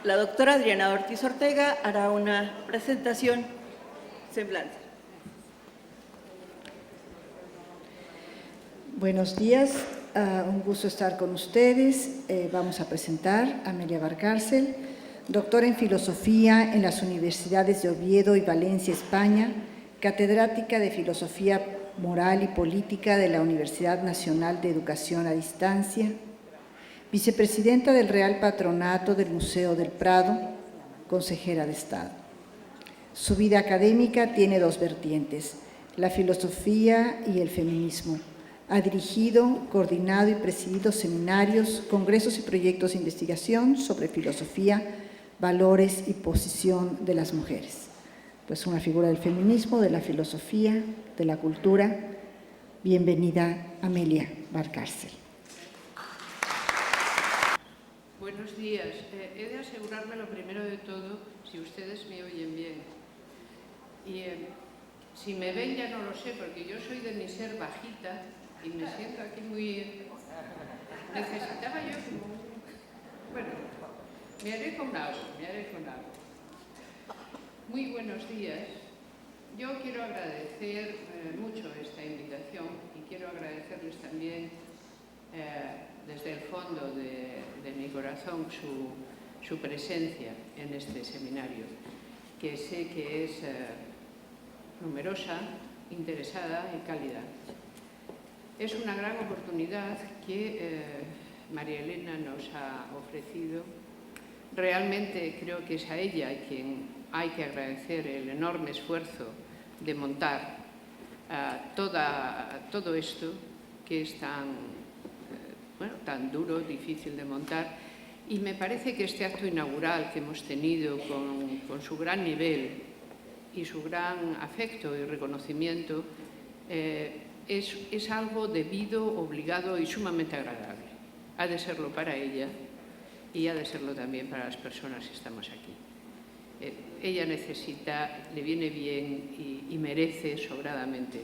La doctora Adriana Ortiz Ortega hará una presentación semblante. Buenos días, un gusto estar con ustedes. Vamos a presentar a Amelia Valcárcel, doctora en Filosofía en las Universidades de Oviedo y Valencia, España, catedrática de Filosofía Moral y Política de la Universidad Nacional de Educación a Distancia, vicepresidenta del Real Patronato del Museo del Prado, consejera de Estado. Su vida académica tiene dos vertientes, la filosofía y el feminismo. Ha dirigido, coordinado y presidido seminarios, congresos y proyectos de investigación sobre filosofía, valores y posición de las mujeres. Pues una figura del feminismo, de la filosofía, de la cultura. Bienvenida, Amelia Valcárcel. Buenos días. He de asegurarme lo primero de todo si ustedes me oyen bien. Y si me ven ya no lo sé, porque yo soy de mi ser bajita y me siento aquí muy... Necesitaba yo como... Bueno, me haré con algo. Muy buenos días. Yo quiero agradecer mucho esta invitación y quiero agradecerles también desde el fondo de mi corazón su presencia en este seminario, que sé que es numerosa, interesada y cálida. Es una gran oportunidad que María Elena nos ha ofrecido. Realmente creo que es a ella a quien hay que agradecer el enorme esfuerzo de montar todo esto que es tan duro, difícil de montar, y me parece que este acto inaugural que hemos tenido con su gran nivel y su gran afecto y reconocimiento es algo debido, obligado y sumamente agradable. Ha de serlo para ella y ha de serlo también para las personas que estamos aquí. Ella necesita, le viene bien y merece sobradamente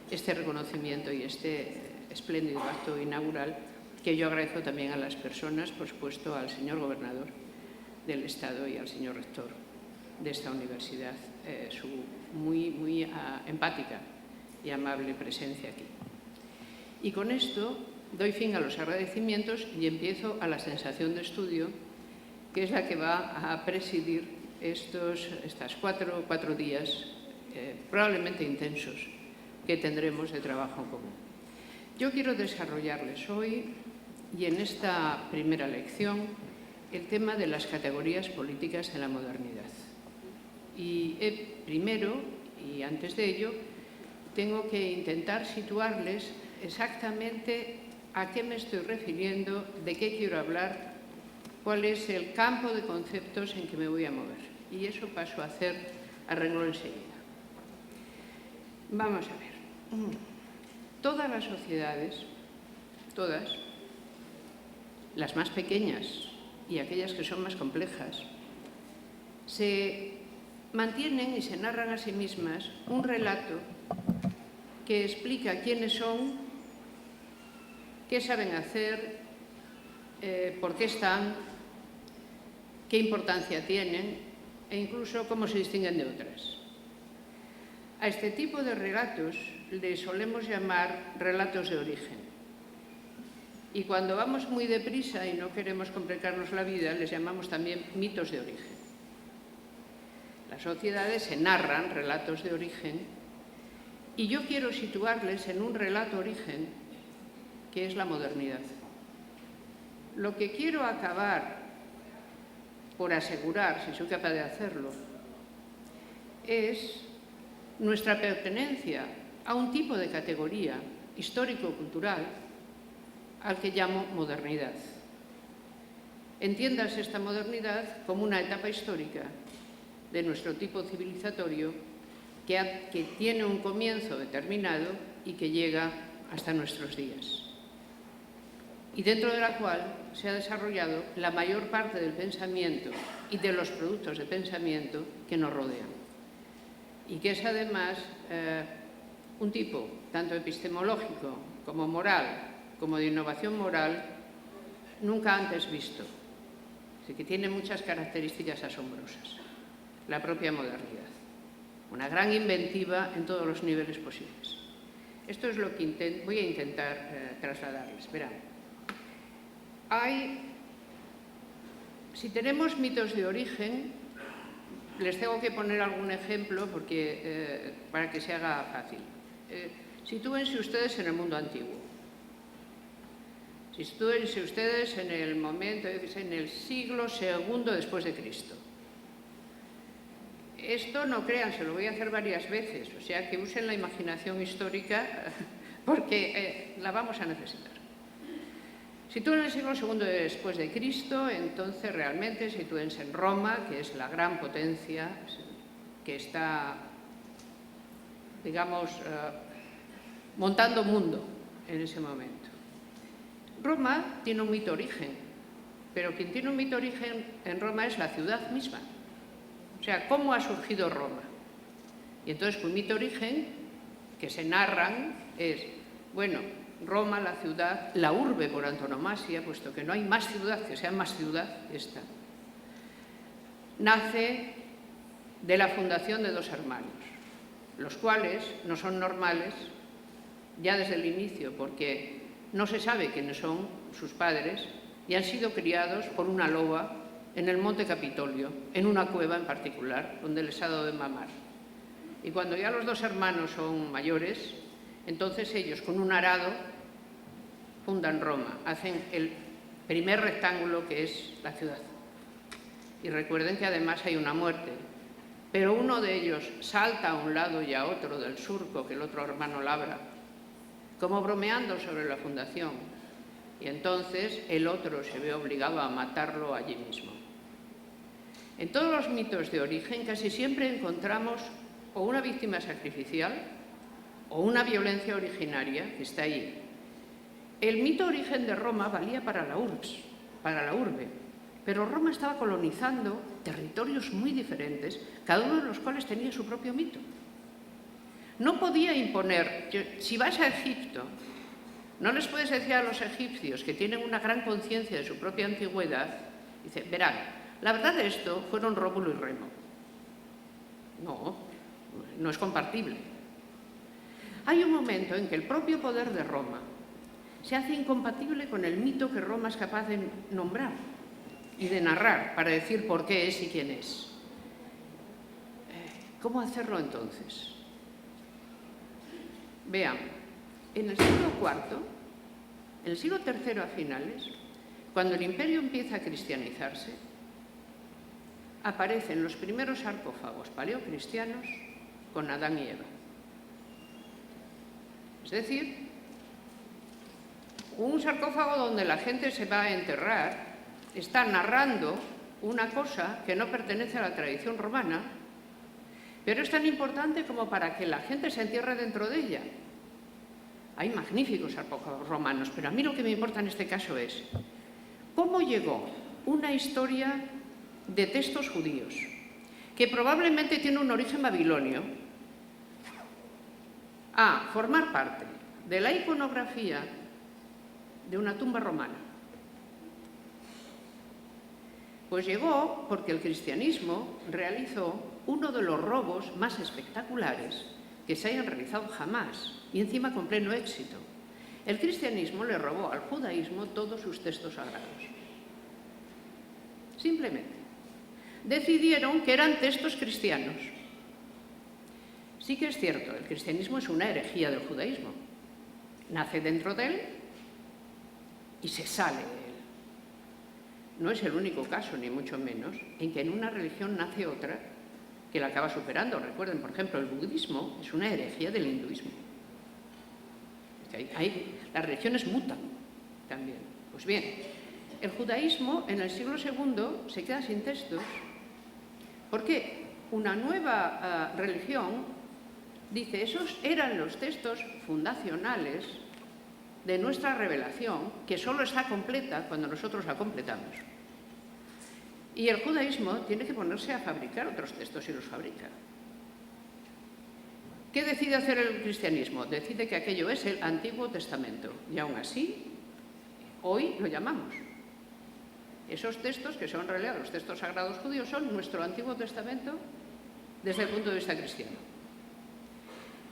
este reconocimiento y este espléndido acto inaugural, que yo agradezco también a las personas, por supuesto al señor gobernador del Estado y al señor rector de esta universidad, su muy empática y amable presencia aquí. Y con esto doy fin a los agradecimientos y empiezo a la sensación de estudio, que es la que va a presidir estos cuatro días probablemente intensos que tendremos de trabajo en común. Yo quiero desarrollarles hoy y en esta primera lección el tema de las categorías políticas en la modernidad. Y primero, y antes de ello, tengo que intentar situarles exactamente a qué me estoy refiriendo, de qué quiero hablar, cuál es el campo de conceptos en que me voy a mover. Y eso paso a hacer a renglón enseguida. Vamos a ver. Todas las sociedades, todas, las más pequeñas y aquellas que son más complejas, se mantienen y se narran a sí mismas un relato que explica quiénes son, qué saben hacer, por qué están, qué importancia tienen e incluso cómo se distinguen de otras. A este tipo de relatos le solemos llamar relatos de origen. Y cuando vamos muy deprisa y no queremos complicarnos la vida, les llamamos también mitos de origen. Las sociedades se narran relatos de origen y yo quiero situarles en un relato origen que es la modernidad. Lo que quiero acabar por asegurar, si soy capaz de hacerlo, es nuestra pertenencia a un tipo de categoría histórico-cultural al que llamo modernidad. Entiéndase esta modernidad como una etapa histórica de nuestro tipo civilizatorio que tiene un comienzo determinado y que llega hasta nuestros días, y dentro de la cual se ha desarrollado la mayor parte del pensamiento y de los productos de pensamiento que nos rodean, y que es además un tipo tanto epistemológico como moral, como de innovación moral, nunca antes visto. Así que tiene muchas características asombrosas. La propia modernidad. Una gran inventiva en todos los niveles posibles. Esto es lo que voy a intentar trasladarles. Verán. Si tenemos mitos de origen, les tengo que poner algún ejemplo para que se haga fácil. Sitúense ustedes en el mundo antiguo. Sitúense ustedes en el momento, en el siglo II después de Cristo. Esto no crean, se lo voy a hacer varias veces, o sea que usen la imaginación histórica porque la vamos a necesitar. Sitúen el siglo II después de Cristo, entonces realmente sitúense en Roma, que es la gran potencia que está, digamos, montando mundo en ese momento. Roma tiene un mito origen, pero quien tiene un mito origen en Roma es la ciudad misma. O sea, ¿cómo ha surgido Roma? Y entonces, un mito origen que se narran es, bueno, Roma, la ciudad, la urbe por antonomasia, puesto que no hay más ciudad que sea más ciudad, esta, nace de la fundación de dos hermanos, los cuales no son normales ya desde el inicio, porque no se sabe quiénes son sus padres y han sido criados por una loba en el Monte Capitolio, en una cueva en particular, donde les ha dado de mamar. Y cuando ya los dos hermanos son mayores, entonces ellos con un arado fundan Roma, hacen el primer rectángulo que es la ciudad. Y recuerden que además hay una muerte, pero uno de ellos salta a un lado y a otro del surco que el otro hermano labra, como bromeando sobre la fundación, y entonces el otro se ve obligado a matarlo allí mismo. En todos los mitos de origen casi siempre encontramos o una víctima sacrificial o una violencia originaria que está ahí. El mito origen de Roma valía para la urbe, pero Roma estaba colonizando territorios muy diferentes, cada uno de los cuales tenía su propio mito. No podía imponer, si vas a Egipto, no les puedes decir a los egipcios que tienen una gran conciencia de su propia antigüedad, dice, verán, la verdad de esto fueron Rómulo y Remo. No es compartible. Hay un momento en que el propio poder de Roma se hace incompatible con el mito que Roma es capaz de nombrar y de narrar para decir por qué es y quién es. ¿Cómo hacerlo entonces? Vean, en el siglo IV, en el siglo III a finales, cuando el imperio empieza a cristianizarse, aparecen los primeros sarcófagos paleocristianos con Adán y Eva. Es decir, un sarcófago donde la gente se va a enterrar está narrando una cosa que no pertenece a la tradición romana, pero es tan importante como para que la gente se entierre dentro de ella. Hay magníficos sarcófagos romanos, pero a mí lo que me importa en este caso es cómo llegó una historia de textos judíos, que probablemente tiene un origen babilonio, a formar parte de la iconografía de una tumba romana. Pues llegó porque el cristianismo realizó uno de los robos más espectaculares que se hayan realizado jamás, y encima con pleno éxito. El cristianismo le robó al judaísmo todos sus textos sagrados. Simplemente. Decidieron que eran textos cristianos. Sí que es cierto, el cristianismo es una herejía del judaísmo. Nace dentro de él y se sale de él. No es el único caso, ni mucho menos, en que en una religión nace otra que la acaba superando. Recuerden, por ejemplo, el budismo es una herejía del hinduismo. Las religiones mutan también. Pues bien, el judaísmo en el siglo II se queda sin textos porque una nueva religión dice, esos eran los textos fundacionales de nuestra revelación, que solo está completa cuando nosotros la completamos. Y el judaísmo tiene que ponerse a fabricar otros textos y los fabrica. ¿Qué decide hacer el cristianismo? Decide que aquello es el Antiguo Testamento. Y aún así, hoy lo llamamos Esos textos, que son en realidad los textos sagrados judíos, son nuestro Antiguo Testamento desde el punto de vista cristiano.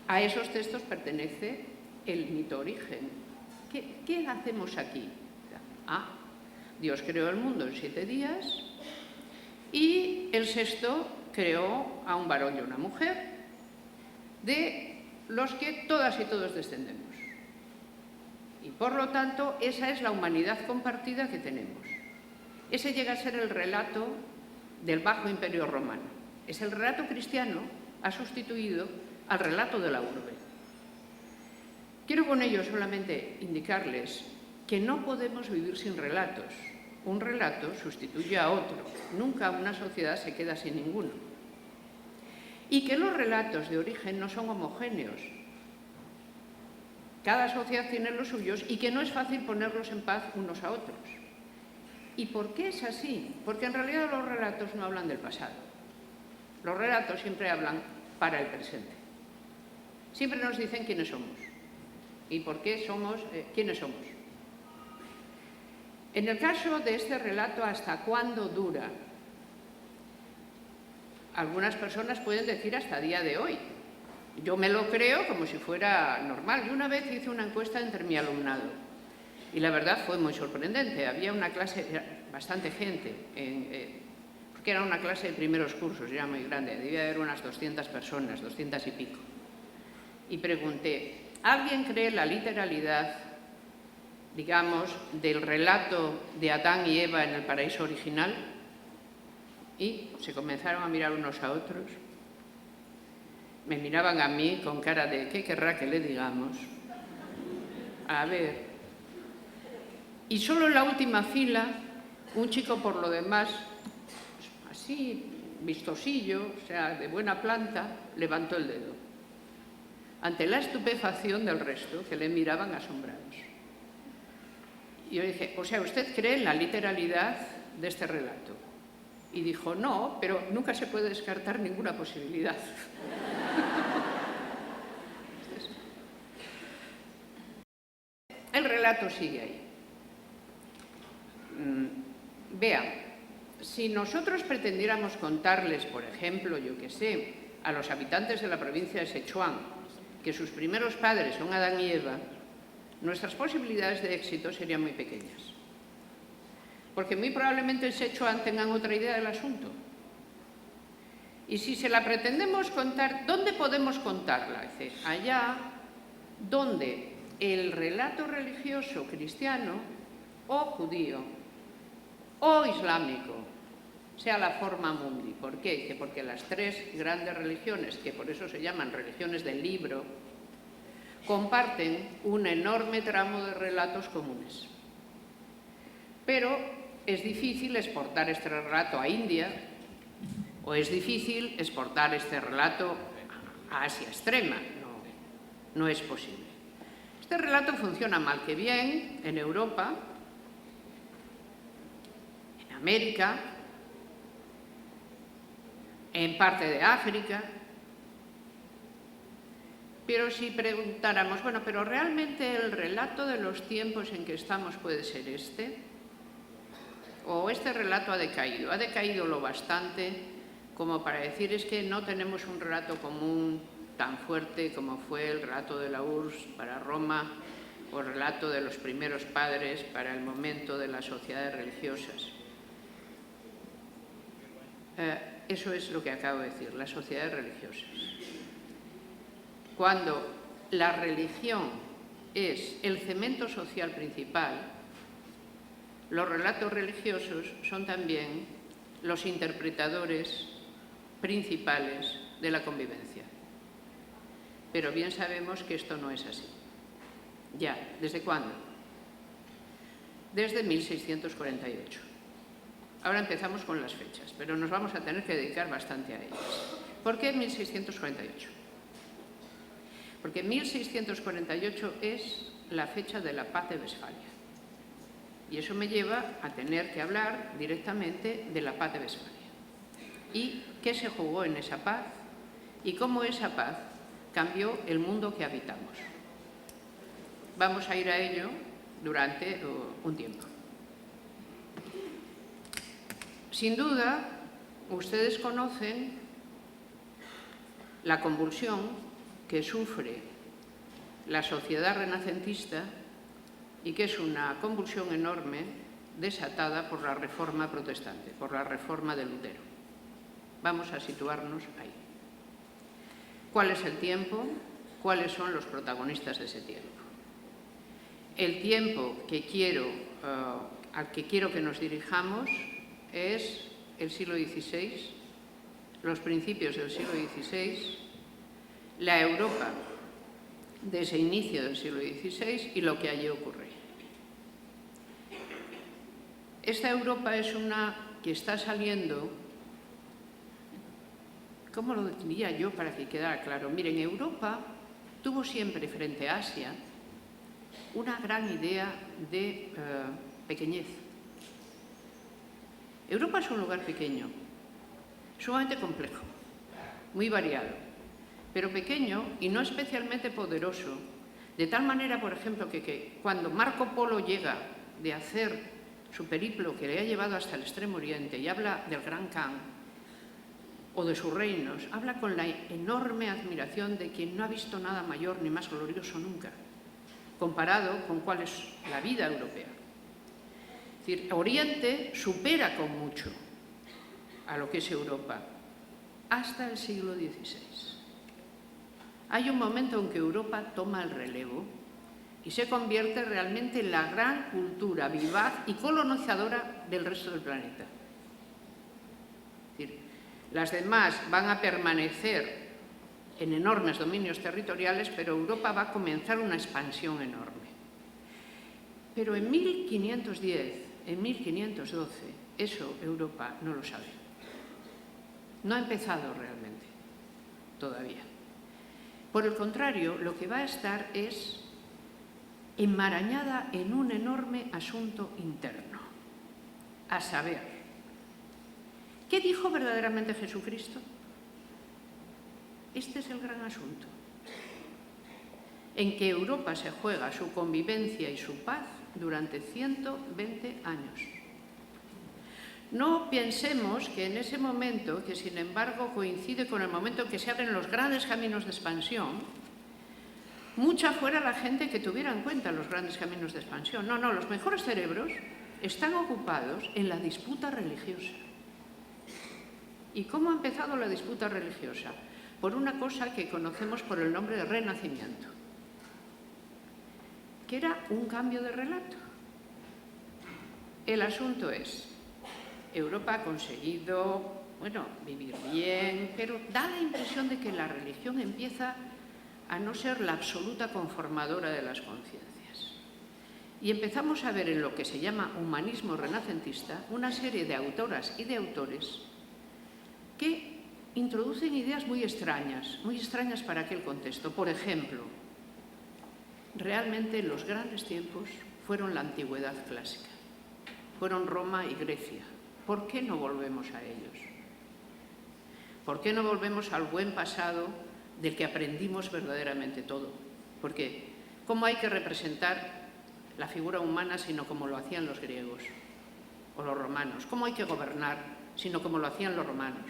A esos textos pertenece el mito origen. ¿Qué hacemos aquí? Dios creó el mundo en 7 días y el sexto creó a un varón y una mujer, de los que todas y todos descendemos. Y por lo tanto, esa es la humanidad compartida que tenemos. Ese llega a ser el relato del Bajo Imperio Romano. Es el relato cristiano, ha sustituido al relato de la urbe. Quiero con ello solamente indicarles que no podemos vivir sin relatos. Un relato sustituye a otro. Nunca una sociedad se queda sin ninguno. Y que los relatos de origen no son homogéneos. Cada sociedad tiene los suyos y que no es fácil ponerlos en paz unos a otros. ¿Y por qué es así? Porque en realidad los relatos no hablan del pasado. Los relatos siempre hablan para el presente. Siempre nos dicen quiénes somos y por qué somos, quiénes somos. En el caso de este relato, ¿hasta cuándo dura? Algunas personas pueden decir hasta día de hoy. Yo me lo creo como si fuera normal. Yo una vez hice una encuesta entre mi alumnado y la verdad fue muy sorprendente. Había una clase, bastante gente, porque era una clase de primeros cursos, era muy grande, debía haber unas 200 personas, 200 y pico. Y pregunté, ¿alguien cree la literalidad, digamos, del relato de Adán y Eva en el paraíso original? Y se comenzaron a mirar unos a otros. Me miraban a mí con cara de ¿qué querrá que le digamos? A ver. Y solo en la última fila, un chico por lo demás, así, vistosillo, o sea, de buena planta, levantó el dedo. Ante la estupefacción del resto, que le miraban asombrados. Y yo dije, o sea, ¿usted cree en la literalidad de este relato? Y dijo, no, pero nunca se puede descartar ninguna posibilidad. El relato sigue ahí. Vean, si nosotros pretendiéramos contarles, por ejemplo, yo qué sé, a los habitantes de la provincia de Sichuan, que sus primeros padres son Adán y Eva, nuestras posibilidades de éxito serían muy pequeñas. Porque muy probablemente en Sichuan tengan otra idea del asunto. Y si se la pretendemos contar, ¿dónde podemos contarla? Dice, allá donde el relato religioso cristiano o judío o islámico sea la forma mundi. ¿Por qué? Dice, porque las 3 grandes religiones, que por eso se llaman religiones del libro, comparten un enorme tramo de relatos comunes. Pero es difícil exportar este relato a India o es difícil exportar este relato a Asia Extrema. No es posible. Este relato funciona mal que bien en Europa, en América, en parte de África. Pero si preguntáramos, bueno, pero ¿realmente el relato de los tiempos en que estamos puede ser este? ¿O este relato ha decaído? ¿Ha decaído lo bastante como para decir es que no tenemos un relato común tan fuerte como fue el relato de la URSS para Roma o el relato de los primeros padres para el momento de las sociedades religiosas? Eso es lo que acabo de decir, las sociedades religiosas. Cuando la religión es el cemento social principal, los relatos religiosos son también los interpretadores principales de la convivencia. Pero bien sabemos que esto no es así. Ya, ¿desde cuándo? Desde 1648. Ahora empezamos con las fechas, pero nos vamos a tener que dedicar bastante a ellas. ¿Por qué 1648? Porque 1648 es la fecha de la Paz de Westfalia. Y eso me lleva a tener que hablar directamente de la Paz de Westfalia. ¿Y qué se jugó en esa paz? Y cómo esa paz cambió el mundo que habitamos. Vamos a ir a ello durante un tiempo. Sin duda, ustedes conocen la convulsión que sufre la sociedad renacentista y que es una convulsión enorme desatada por la Reforma protestante, por la Reforma de Lutero. Vamos a situarnos ahí. ¿Cuál es el tiempo? ¿Cuáles son los protagonistas de ese tiempo? El tiempo al que quiero que nos dirijamos es el siglo XVI, los principios del siglo XVI, la Europa de ese inicio del siglo XVI y lo que allí ocurre. Esta Europa es una que está saliendo, ¿cómo lo diría yo para que quedara claro? Miren, Europa tuvo siempre frente a Asia una gran idea de pequeñez. Europa es un lugar pequeño, sumamente complejo, muy variado, pero pequeño y no especialmente poderoso, de tal manera, por ejemplo, que cuando Marco Polo llega de hacer su periplo que le ha llevado hasta el Extremo Oriente y habla del Gran Khan o de sus reinos, habla con la enorme admiración de quien no ha visto nada mayor ni más glorioso nunca, comparado con cuál es la vida europea. Es decir, Oriente supera con mucho a lo que es Europa hasta el siglo XVI. Hay un momento en que Europa toma el relevo y se convierte realmente en la gran cultura vivaz y colonizadora del resto del planeta. Es decir, las demás van a permanecer en enormes dominios territoriales, pero Europa va a comenzar una expansión enorme. Pero en 1510, en 1512, eso Europa no lo sabe. No ha empezado realmente, todavía. Por el contrario, lo que va a estar es enmarañada en un enorme asunto interno, a saber, ¿qué dijo verdaderamente Jesucristo? Este es el gran asunto, en que Europa se juega su convivencia y su paz durante 120 años. No pensemos que en ese momento, que sin embargo coincide con el momento en que se abren los grandes caminos de expansión, mucha fuera la gente que tuviera en cuenta los grandes caminos de expansión. No, los mejores cerebros están ocupados en la disputa religiosa. ¿Y cómo ha empezado la disputa religiosa? Por una cosa que conocemos por el nombre de Renacimiento, que era un cambio de relato. El asunto es, Europa ha conseguido, vivir bien, pero da la impresión de que la religión empieza a no ser la absoluta conformadora de las conciencias. Y empezamos a ver en lo que se llama humanismo renacentista una serie de autoras y de autores que introducen ideas muy extrañas para aquel contexto. Por ejemplo, realmente los grandes tiempos fueron la antigüedad clásica, fueron Roma y Grecia. ¿Por qué no volvemos a ellos? ¿Por qué no volvemos al buen pasado del que aprendimos verdaderamente todo? Porque ¿cómo hay que representar la figura humana sino como lo hacían los griegos o los romanos? ¿Cómo hay que gobernar sino como lo hacían los romanos?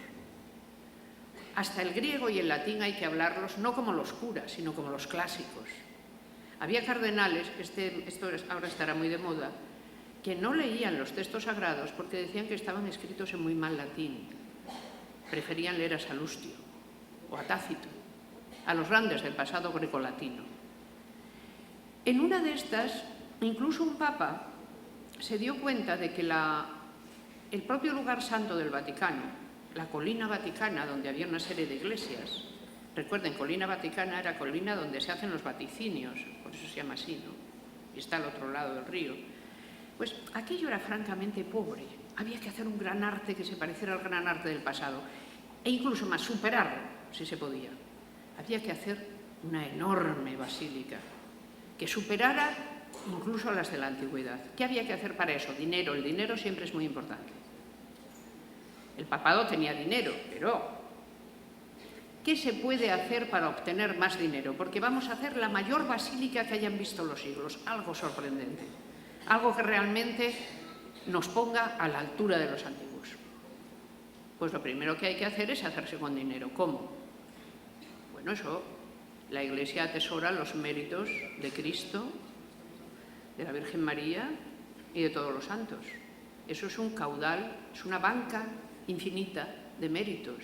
Hasta el griego y el latín hay que hablarlos no como los curas, sino como los clásicos. Había cardenales, esto ahora estará muy de moda, que no leían los textos sagrados porque decían que estaban escritos en muy mal latín. Preferían leer a Salustio o a Tácito, a los grandes del pasado grecolatino. En una de estas, incluso un papa se dio cuenta de que el propio lugar santo del Vaticano, la colina vaticana, donde había una serie de iglesias, recuerden, colina vaticana era colina donde se hacen los vaticinios, por eso se llama así, ¿no? Y está al otro lado del río. Pues aquello era francamente pobre. Había que hacer un gran arte que se pareciera al gran arte del pasado, e incluso más, superarlo, si se podía. Había que hacer una enorme basílica que superara incluso a las de la antigüedad. ¿Qué había que hacer para eso? Dinero. El dinero siempre es muy importante. El papado tenía dinero, pero ¿qué se puede hacer para obtener más dinero? Porque vamos a hacer la mayor basílica que hayan visto los siglos. Algo sorprendente. Algo que realmente nos ponga a la altura de los antiguos. Pues lo primero que hay que hacer es hacerse con dinero. ¿Cómo? Bueno, eso, la Iglesia atesora los méritos de Cristo, de la Virgen María y de todos los santos. Eso es un caudal, es una banca infinita de méritos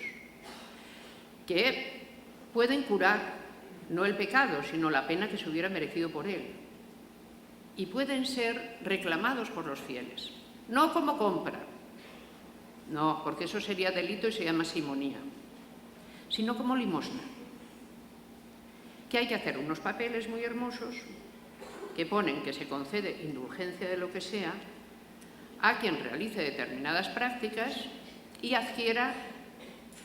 que pueden curar no el pecado, sino la pena que se hubiera merecido por él. Y pueden ser reclamados por los fieles, no como compra, no, porque eso sería delito y se llama simonía, sino como limosna. Que hay que hacer unos papeles muy hermosos que ponen que se concede indulgencia de lo que sea a quien realice determinadas prácticas y adquiera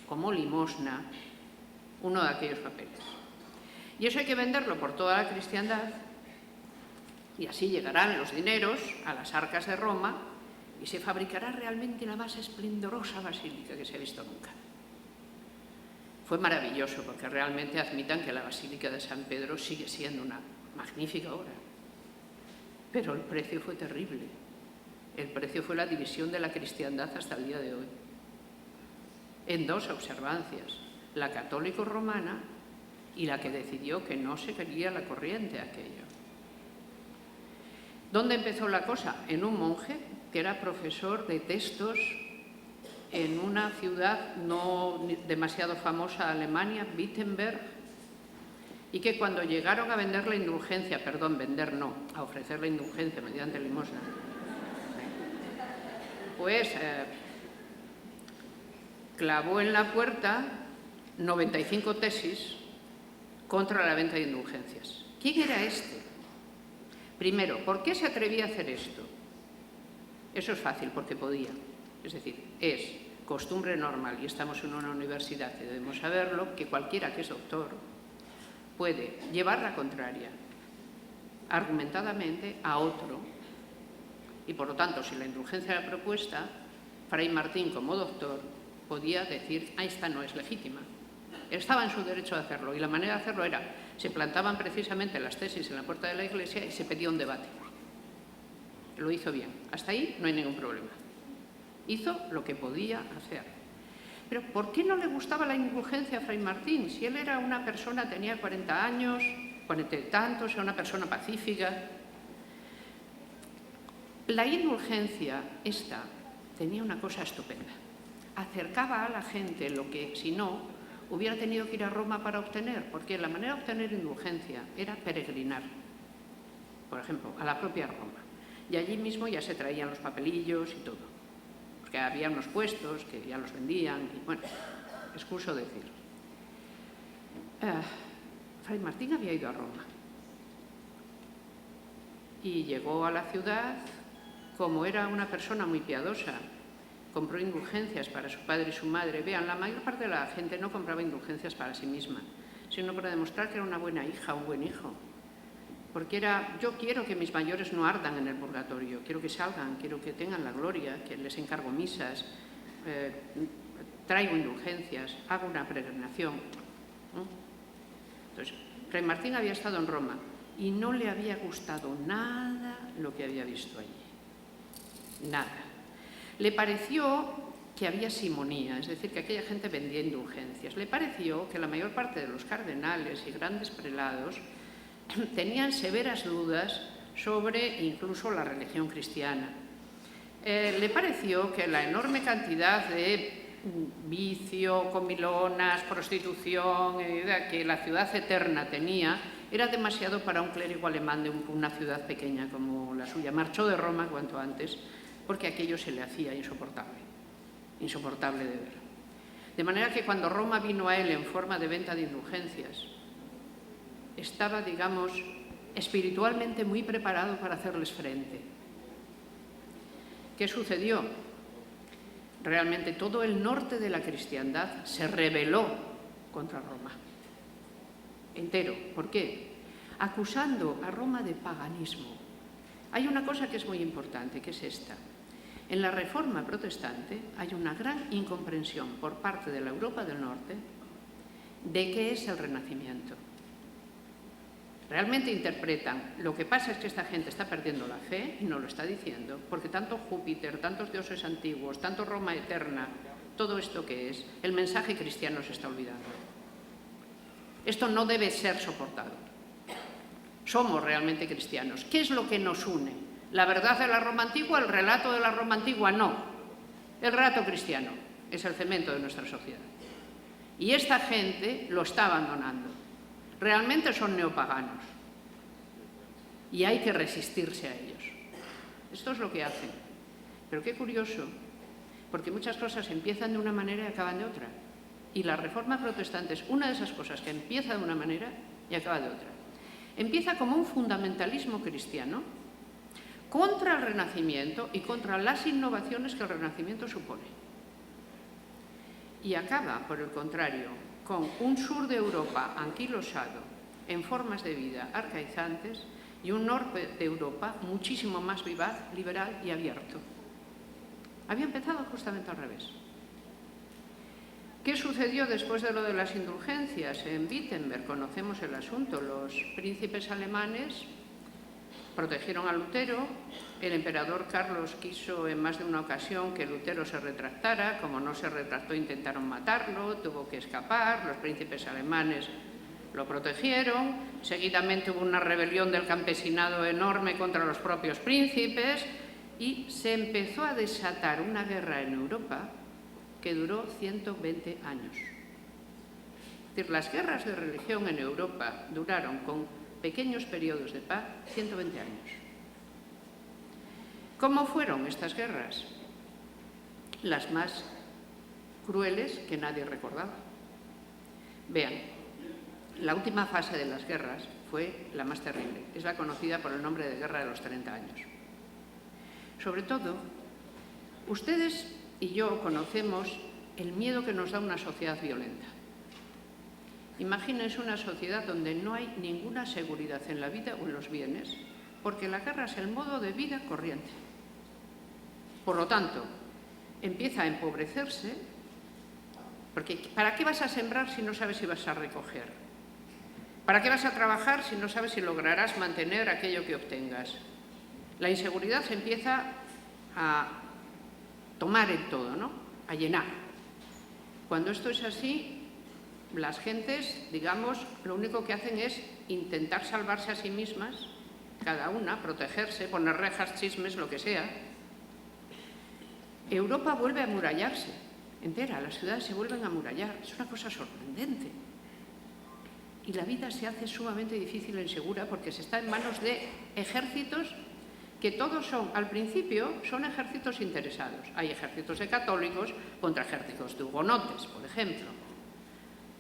como limosna uno de aquellos papeles. Y eso hay que venderlo por toda la cristiandad y así llegarán los dineros a las arcas de Roma y se fabricará realmente la más esplendorosa basílica que se ha visto nunca. Fue maravilloso porque realmente admitan que la Basílica de San Pedro sigue siendo una magnífica obra. Pero el precio fue terrible. El precio fue la división de la cristiandad hasta el día de hoy. En dos observancias, la católico-romana y la que decidió que no se quería la corriente aquello. ¿Dónde empezó la cosa? En un monje que era profesor de textos en una ciudad no demasiado famosa, Alemania, Wittenberg, y que cuando llegaron a vender la indulgencia, perdón, vender no, a ofrecer la indulgencia mediante limosna, pues clavó en la puerta 95 tesis contra la venta de indulgencias. ¿Quién era este? Primero, ¿por qué se atrevía a hacer esto? Eso es fácil, porque podía. Es decir, es costumbre normal, y estamos en una universidad y debemos saberlo, que cualquiera que es doctor puede llevar la contraria argumentadamente a otro. Y por lo tanto, si la indulgencia era propuesta, Fray Martín, como doctor, podía decir, esta no es legítima. Estaba en su derecho de hacerlo, y la manera de hacerlo era, se plantaban precisamente las tesis en la puerta de la iglesia y se pedía un debate. Lo hizo bien. Hasta ahí no hay ningún problema. Hizo lo que podía hacer. Pero ¿por qué no le gustaba la indulgencia a Fray Martín? Si él era una persona, tenía 40 años, 40 y tantos, era una persona pacífica. La indulgencia esta tenía una cosa estupenda. Acercaba a la gente lo que, si no, hubiera tenido que ir a Roma para obtener, porque la manera de obtener indulgencia era peregrinar, por ejemplo, a la propia Roma. Y allí mismo ya se traían los papelillos y todo, porque había unos puestos que ya los vendían, y bueno, excuso decir. Fray Martín había ido a Roma y llegó a la ciudad. Como era una persona muy piadosa, compró indulgencias para su padre y su madre. Vean, la mayor parte de la gente no compraba indulgencias para sí misma, sino para demostrar que era una buena hija, un buen hijo. Porque era, yo quiero que mis mayores no ardan en el purgatorio, quiero que salgan, quiero que tengan la gloria, que les encargo misas, traigo indulgencias, hago una peregrinación. Entonces, Fray Martín había estado en Roma y no le había gustado nada lo que había visto allí. Nada. Le pareció que había simonía, es decir, que aquella gente vendía indulgencias. Le pareció que la mayor parte de los cardenales y grandes prelados tenían severas dudas sobre incluso la religión cristiana. Le pareció que la enorme cantidad de vicio, comilonas, prostitución que la ciudad eterna tenía era demasiado para un clérigo alemán de una ciudad pequeña como la suya. Marchó de Roma cuanto antes porque aquello se le hacía insoportable, insoportable de ver. De manera que cuando Roma vino a él en forma de venta de indulgencias, estaba, digamos, espiritualmente muy preparado para hacerles frente. ¿Qué sucedió? Realmente todo el norte de la cristiandad se rebeló contra Roma, entero. ¿Por qué? Acusando a Roma de paganismo. Hay una cosa que es muy importante, que es esta. En la Reforma protestante hay una gran incomprensión por parte de la Europa del Norte de qué es el Renacimiento. Realmente interpretan, lo que pasa es que esta gente está perdiendo la fe y no lo está diciendo, porque tanto Júpiter, tantos dioses antiguos, tanto Roma eterna, todo esto que es, el mensaje cristiano se está olvidando. Esto no debe ser soportado. Somos realmente cristianos. ¿Qué es lo que nos une? ¿La verdad de la Roma antigua? ¿El relato de la Roma antigua? No. El relato cristiano es el cemento de nuestra sociedad. Y esta gente lo está abandonando. Realmente son neopaganos. Y hay que resistirse a ellos. Esto es lo que hacen. Pero qué curioso, porque muchas cosas empiezan de una manera y acaban de otra. Y la Reforma protestante es una de esas cosas que empieza de una manera y acaba de otra. Empieza como un fundamentalismo cristiano contra el Renacimiento y contra las innovaciones que el Renacimiento supone. Y acaba, por el contrario, con un sur de Europa anquilosado en formas de vida arcaizantes y un norte de Europa muchísimo más vivaz, liberal y abierto. Había empezado justamente al revés. ¿Qué sucedió después de lo de las indulgencias? En Wittenberg conocemos el asunto. Los príncipes alemanes protegieron a Lutero. El emperador Carlos quiso en más de una ocasión que Lutero se retractara. Como no se retractó, intentaron matarlo, tuvo que escapar. Los príncipes alemanes lo protegieron. Seguidamente hubo una rebelión del campesinado enorme contra los propios príncipes y se empezó a desatar una guerra en Europa que duró 120 años. Es decir, las guerras de religión en Europa duraron, con pequeños periodos de paz, 120 años. ¿Cómo fueron estas guerras? Las más crueles que nadie recordaba. Vean, la última fase de las guerras fue la más terrible. Es la conocida por el nombre de Guerra de los 30 años. Sobre todo, ustedes y yo conocemos el miedo que nos da una sociedad violenta. Imagínense una sociedad donde no hay ninguna seguridad en la vida o en los bienes, porque la guerra es el modo de vida corriente. Por lo tanto, empieza a empobrecerse, porque ¿para qué vas a sembrar si no sabes si vas a recoger? ¿Para qué vas a trabajar si no sabes si lograrás mantener aquello que obtengas? La inseguridad se empieza a tomar en todo, ¿no? A llenar. Cuando esto es así, las gentes, digamos, lo único que hacen es intentar salvarse a sí mismas, cada una, protegerse, poner rejas, chismes, lo que sea. Europa vuelve a amurallarse entera, las ciudades se vuelven a amurallar. Es una cosa sorprendente. Y la vida se hace sumamente difícil e insegura porque se está en manos de ejércitos que todos son, al principio, son ejércitos interesados. Hay ejércitos de católicos contra ejércitos de hugonotes, por ejemplo.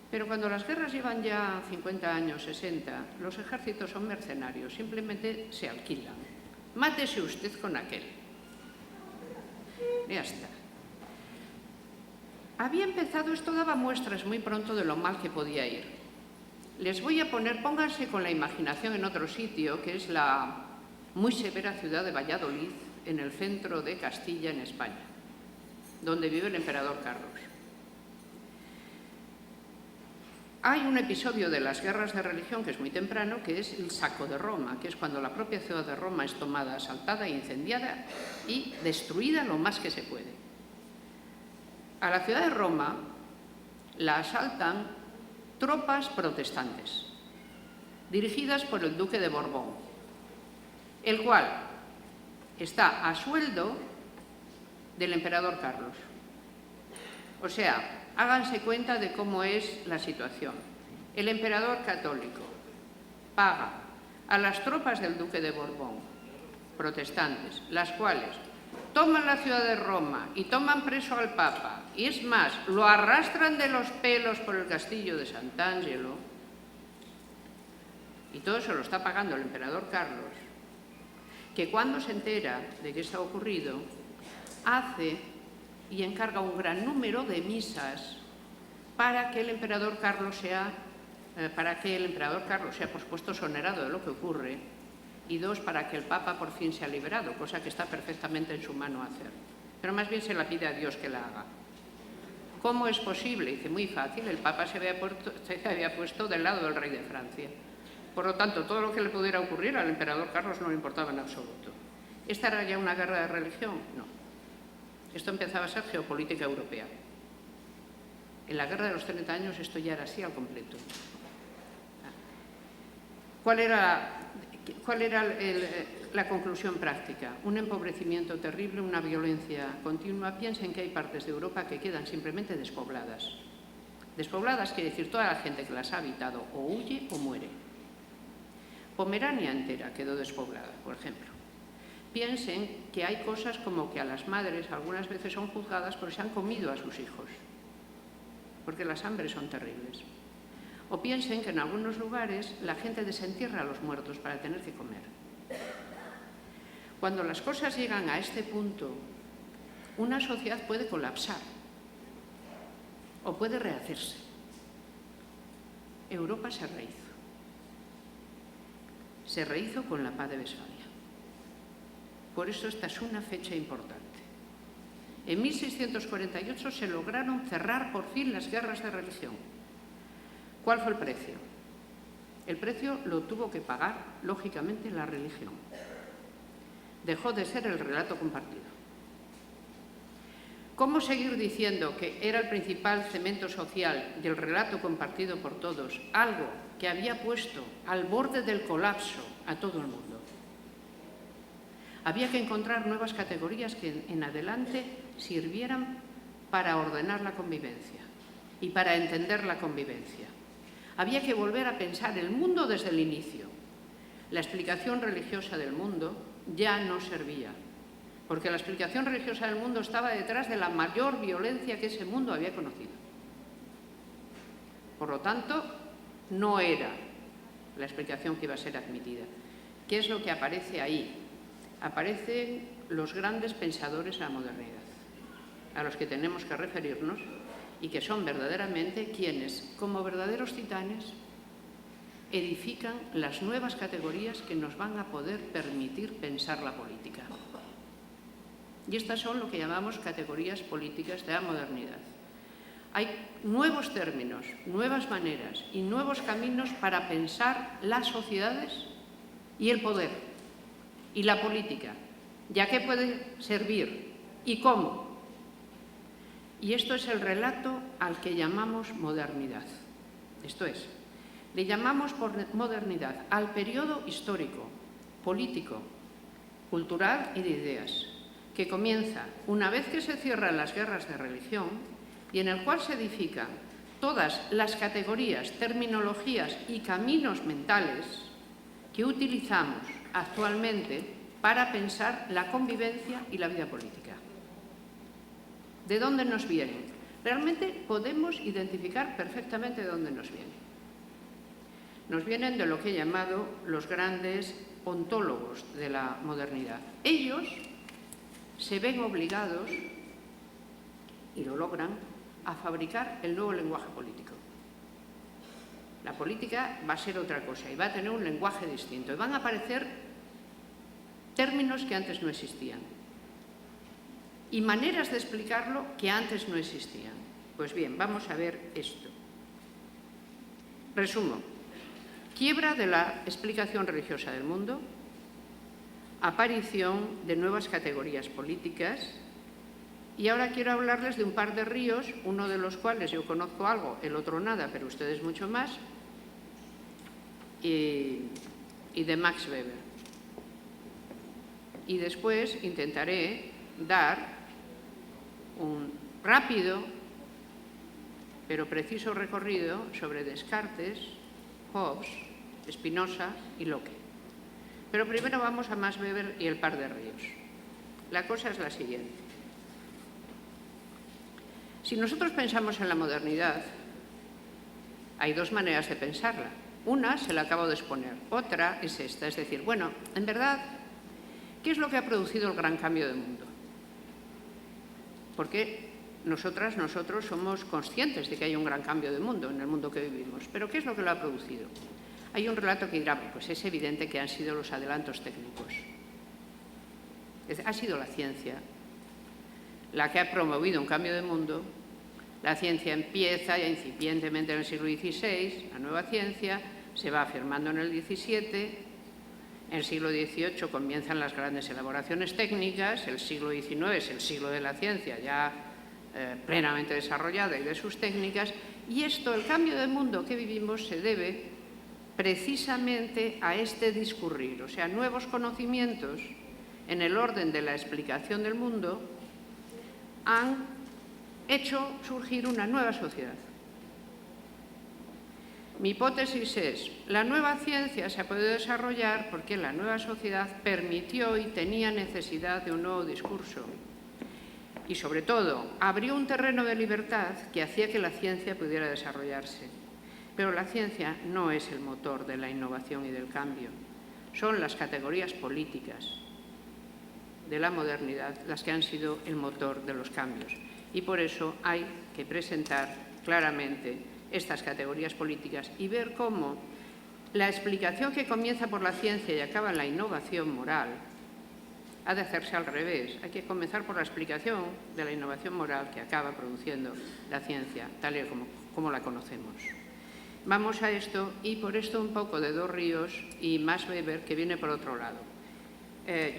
Pero cuando las guerras llevan ya 50 años, 60, los ejércitos son mercenarios, simplemente se alquilan. Mátese usted con aquel. Ya está. Había empezado, esto daba muestras muy pronto de lo mal que podía ir. Les voy a poner, pónganse con la imaginación en otro sitio, que es la muy severa ciudad de Valladolid, en el centro de Castilla, en España, donde vive el emperador Carlos. Hay un episodio de las guerras de religión que es muy temprano, que es el saco de Roma, que es cuando la propia ciudad de Roma es tomada, asaltada, incendiada y destruida lo más que se puede. A la ciudad de Roma la asaltan tropas protestantes, dirigidas por el duque de Borbón, el cual está a sueldo del emperador Carlos. O sea, háganse cuenta de cómo es la situación. El emperador católico paga a las tropas del duque de Borbón, protestantes, las cuales toman la ciudad de Roma y toman preso al Papa, y es más, lo arrastran de los pelos por el castillo de Sant'Angelo, y todo eso lo está pagando el emperador Carlos, que cuando se entera de que esto ha ocurrido, hace y encarga un gran número de misas para que el emperador Carlos sea, por supuesto, exonerado de lo que ocurre, y dos, para que el Papa por fin sea liberado, cosa que está perfectamente en su mano hacer. Pero más bien se la pide a Dios que la haga. ¿Cómo es posible? Dice, muy fácil, el Papa se había puesto del lado del rey de Francia. Por lo tanto, todo lo que le pudiera ocurrir al emperador Carlos no le importaba en absoluto. ¿Esta era ya una guerra de religión? No. Esto empezaba a ser geopolítica europea. En la Guerra de los 30 años esto ya era así al completo. ¿Cuál era la conclusión práctica? Un empobrecimiento terrible, una violencia continua. Piensen que hay partes de Europa que quedan simplemente despobladas. Despobladas quiere decir toda la gente que las ha habitado o huye o muere. Pomerania entera quedó despoblada, por ejemplo. Piensen que hay cosas como que a las madres algunas veces son juzgadas porque se han comido a sus hijos, porque las hambres son terribles. O piensen que en algunos lugares la gente desentierra a los muertos para tener que comer. Cuando las cosas llegan a este punto, una sociedad puede colapsar o puede rehacerse. Europa se rehizo. Se rehizo con la paz de Westfalia. Por eso esta es una fecha importante. En 1648 se lograron cerrar por fin las guerras de religión. ¿Cuál fue el precio? El precio lo tuvo que pagar, lógicamente, la religión. Dejó de ser el relato compartido. ¿Cómo seguir diciendo que era el principal cemento social del relato compartido por todos, algo que había puesto al borde del colapso a todo el mundo? Había que encontrar nuevas categorías que en adelante sirvieran para ordenar la convivencia y para entender la convivencia. Había que volver a pensar el mundo desde el inicio. La explicación religiosa del mundo ya no servía, porque la explicación religiosa del mundo estaba detrás de la mayor violencia que ese mundo había conocido. Por lo tanto, no era la explicación que iba a ser admitida. ¿Qué es lo que aparece ahí? Aparecen los grandes pensadores de la modernidad, a los que tenemos que referirnos y que son verdaderamente quienes, como verdaderos titanes, edifican las nuevas categorías que nos van a poder permitir pensar la política. Y estas son lo que llamamos categorías políticas de la modernidad. Hay nuevos términos, nuevas maneras y nuevos caminos para pensar las sociedades y el poder y la política, ya que puede servir y cómo. Y esto es el relato al que llamamos modernidad. Esto es, le llamamos modernidad al periodo histórico, político, cultural y de ideas, que comienza una vez que se cierran las guerras de religión y en el cual se edifican todas las categorías, terminologías y caminos mentales que utilizamos actualmente para pensar la convivencia y la vida política. ¿De dónde nos vienen? Realmente podemos identificar perfectamente de dónde nos vienen. Nos vienen de lo que he llamado los grandes ontólogos de la modernidad. Ellos se ven obligados, y lo logran, a fabricar el nuevo lenguaje político. La política va a ser otra cosa y va a tener un lenguaje distinto. Y van a aparecer términos que antes no existían y maneras de explicarlo que antes no existían. Pues bien, vamos a ver esto. Resumo. Quiebra de la explicación religiosa del mundo, aparición de nuevas categorías políticas, y ahora quiero hablarles de un par de ríos, uno de los cuales yo conozco algo, el otro nada, pero ustedes mucho más, y de Max Weber. Y después intentaré dar un rápido pero preciso recorrido sobre Descartes, Hobbes, Spinoza y Locke. Pero primero vamos a Max Weber y el par de ríos. La cosa es la siguiente. Si nosotros pensamos en la modernidad, hay dos maneras de pensarla. Una se la acabo de exponer, otra es esta, es decir, bueno, en verdad, ¿qué es lo que ha producido el gran cambio del mundo? Porque nosotros somos conscientes de que hay un gran cambio de mundo en el mundo que vivimos, pero ¿qué es lo que lo ha producido? Hay un relato que dirá, pues es evidente que han sido los adelantos técnicos. Ha sido la ciencia la que ha promovido un cambio de mundo. La ciencia empieza ya incipientemente en el siglo XVI, la nueva ciencia, se va afirmando en el XVII, en el siglo XVIII comienzan las grandes elaboraciones técnicas, el siglo XIX es el siglo de la ciencia, ya plenamente desarrollada y de sus técnicas. Y esto, el cambio de mundo que vivimos, se debe precisamente a este discurrir, o sea, nuevos conocimientos en el orden de la explicación del mundo han hecho surgir una nueva sociedad. Mi hipótesis es, la nueva ciencia se ha podido desarrollar porque la nueva sociedad permitió y tenía necesidad de un nuevo discurso. Y, sobre todo, abrió un terreno de libertad que hacía que la ciencia pudiera desarrollarse. Pero la ciencia no es el motor de la innovación y del cambio. Son las categorías políticas de la modernidad las que han sido el motor de los cambios. Y por eso hay que presentar claramente estas categorías políticas y ver cómo la explicación que comienza por la ciencia y acaba en la innovación moral ha de hacerse al revés. Hay que comenzar por la explicación de la innovación moral que acaba produciendo la ciencia, tal y como la conocemos. Vamos a esto, y por esto un poco de Dos Ríos y Max Weber, que viene por otro lado.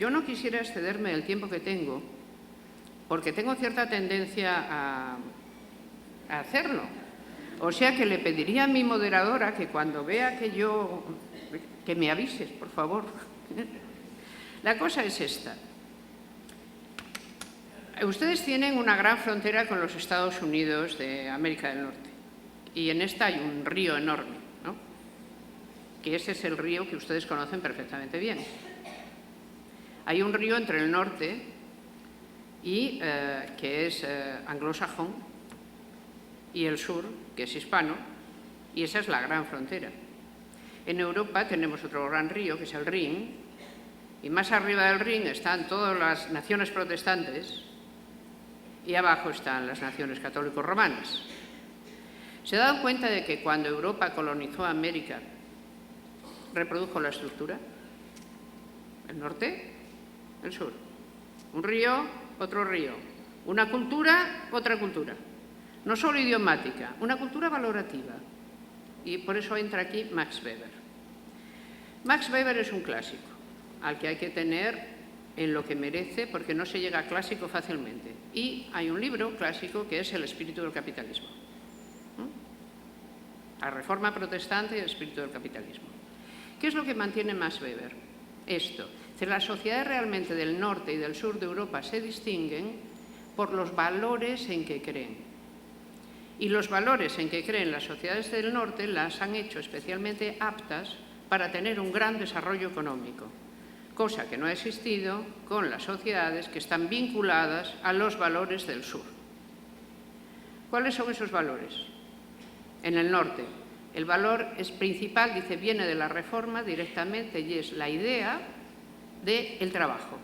Yo no quisiera excederme del tiempo que tengo, porque tengo cierta tendencia a hacerlo. O sea que le pediría a mi moderadora que cuando vea que me avises, por favor. La cosa es esta. Ustedes tienen una gran frontera con los Estados Unidos de América del Norte. Y en esta hay un río enorme, ¿no? Que ese es el río que ustedes conocen perfectamente bien. Hay un río entre el norte y que es anglosajón, y el sur, que es hispano, y esa es la gran frontera. En Europa tenemos otro gran río, que es el Rin, y más arriba del Rin están todas las naciones protestantes y abajo están las naciones católico-romanas. ¿Se dan cuenta de que cuando Europa colonizó América reprodujo la estructura? El norte, el sur. Un río, otro río. Una cultura, otra cultura. No solo idiomática, una cultura valorativa. Y por eso entra aquí Max Weber. Max Weber es un clásico, al que hay que tener en lo que merece, porque no se llega a clásico fácilmente. Y hay un libro clásico que es El espíritu del capitalismo. La reforma protestante y el espíritu del capitalismo. ¿Qué es lo que mantiene Max Weber? Esto. Las sociedades realmente del norte y del sur de Europa se distinguen por los valores en que creen. Y los valores en que creen las sociedades del norte las han hecho especialmente aptas para tener un gran desarrollo económico, cosa que no ha existido con las sociedades que están vinculadas a los valores del sur. ¿Cuáles son esos valores? En el norte, el valor es principal, dice, viene de la reforma directamente, y es la idea del trabajo.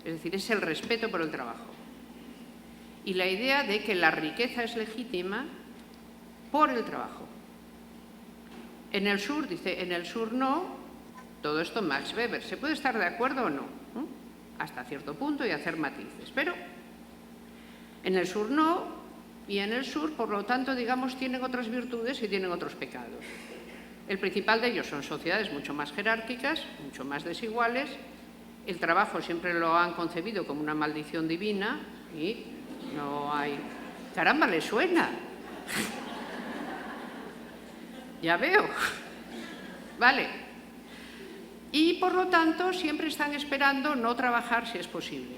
Es decir, es el respeto por el trabajo. Y la idea de que la riqueza es legítima por el trabajo. En el sur, dice, en el sur no, todo esto Max Weber. ¿Se puede estar de acuerdo o no? Hasta cierto punto y hacer matices. Pero en el sur no, y en el sur, por lo tanto, digamos, tienen otras virtudes y tienen otros pecados. El principal de ellos son sociedades mucho más jerárquicas, mucho más desiguales. El trabajo siempre lo han concebido como una maldición divina y no hay... ¡Caramba, le suena! Ya veo. Vale. Y, por lo tanto, siempre están esperando no trabajar si es posible.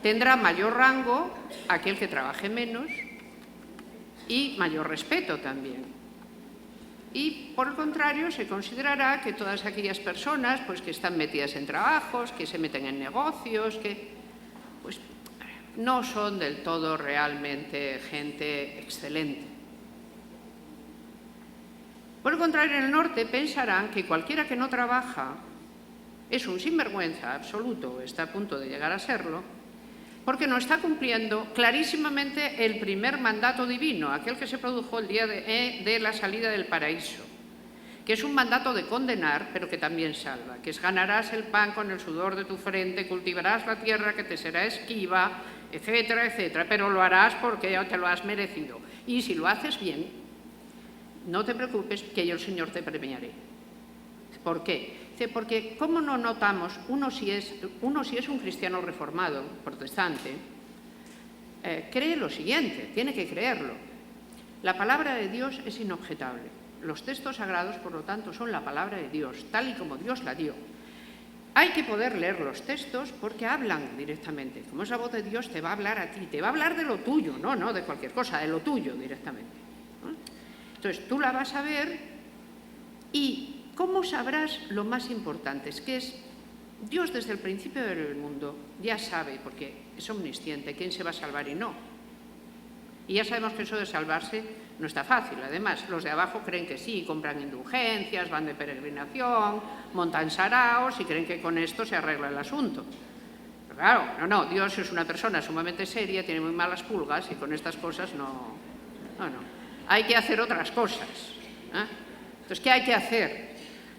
Tendrá mayor rango aquel que trabaje menos y mayor respeto también. Y, por el contrario, se considerará que todas aquellas personas pues, que están metidas en trabajos, que se meten en negocios, que pues, no son del todo realmente gente excelente. Por el contrario, en el norte pensarán que cualquiera que no trabaja es un sinvergüenza absoluto, está a punto de llegar a serlo, porque no está cumpliendo clarísimamente el primer mandato divino, aquel que se produjo el día de la salida del paraíso, que es un mandato de condenar, pero que también salva, que es ganarás el pan con el sudor de tu frente, cultivarás la tierra que te será esquiva, etcétera, etcétera, pero lo harás porque ya te lo has merecido. Y si lo haces bien, no te preocupes, que yo el Señor te premiaré. ¿Por qué? Porque ¿cómo no notamos, uno si es un cristiano reformado, protestante, cree lo siguiente, tiene que creerlo. La palabra de Dios es inobjetable. Los textos sagrados, por lo tanto, son la palabra de Dios, tal y como Dios la dio. Hay que poder leer los textos porque hablan directamente. Como es la voz de Dios, te va a hablar a ti, te va a hablar de lo tuyo, no de cualquier cosa, de lo tuyo directamente, ¿no? Entonces, tú la vas a ver y ¿cómo sabrás lo más importante? Es que es Dios desde el principio del mundo ya sabe, porque es omnisciente, quién se va a salvar y no. Y ya sabemos que eso de salvarse no está fácil. Además, los de abajo creen que sí, compran indulgencias, van de peregrinación, montan saraos y creen que con esto se arregla el asunto. Pero claro, no, Dios es una persona sumamente seria, tiene muy malas pulgas y con estas cosas no. Hay que hacer otras cosas, ¿eh? Entonces, ¿qué hay que hacer?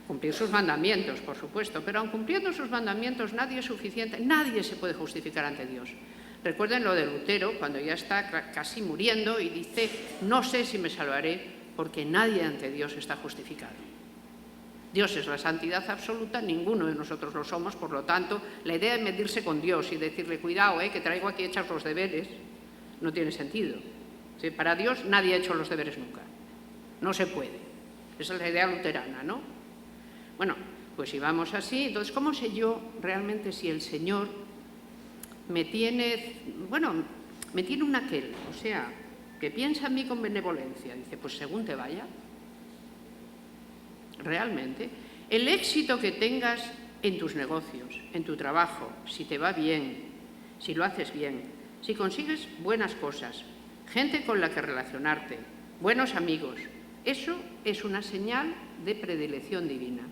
Cumplir sus mandamientos, por supuesto, pero aun cumpliendo sus mandamientos nadie es suficiente, nadie se puede justificar ante Dios. Recuerden lo de Lutero, cuando ya está casi muriendo y dice, no sé si me salvaré, porque nadie ante Dios está justificado. Dios es la santidad absoluta, ninguno de nosotros lo somos, por lo tanto, la idea de medirse con Dios y decirle, cuidado, que traigo aquí hechos los deberes, no tiene sentido. ¿Sí? Para Dios nadie ha hecho los deberes nunca, no se puede. Esa es la idea luterana, ¿no? Bueno, pues si vamos así, entonces, ¿cómo sé yo realmente si el Señor me tiene un aquel, o sea, que piensa en mí con benevolencia? Dice, pues según te vaya. Realmente, el éxito que tengas en tus negocios, en tu trabajo, si te va bien, si lo haces bien, si consigues buenas cosas, gente con la que relacionarte, buenos amigos, eso es una señal de predilección divina.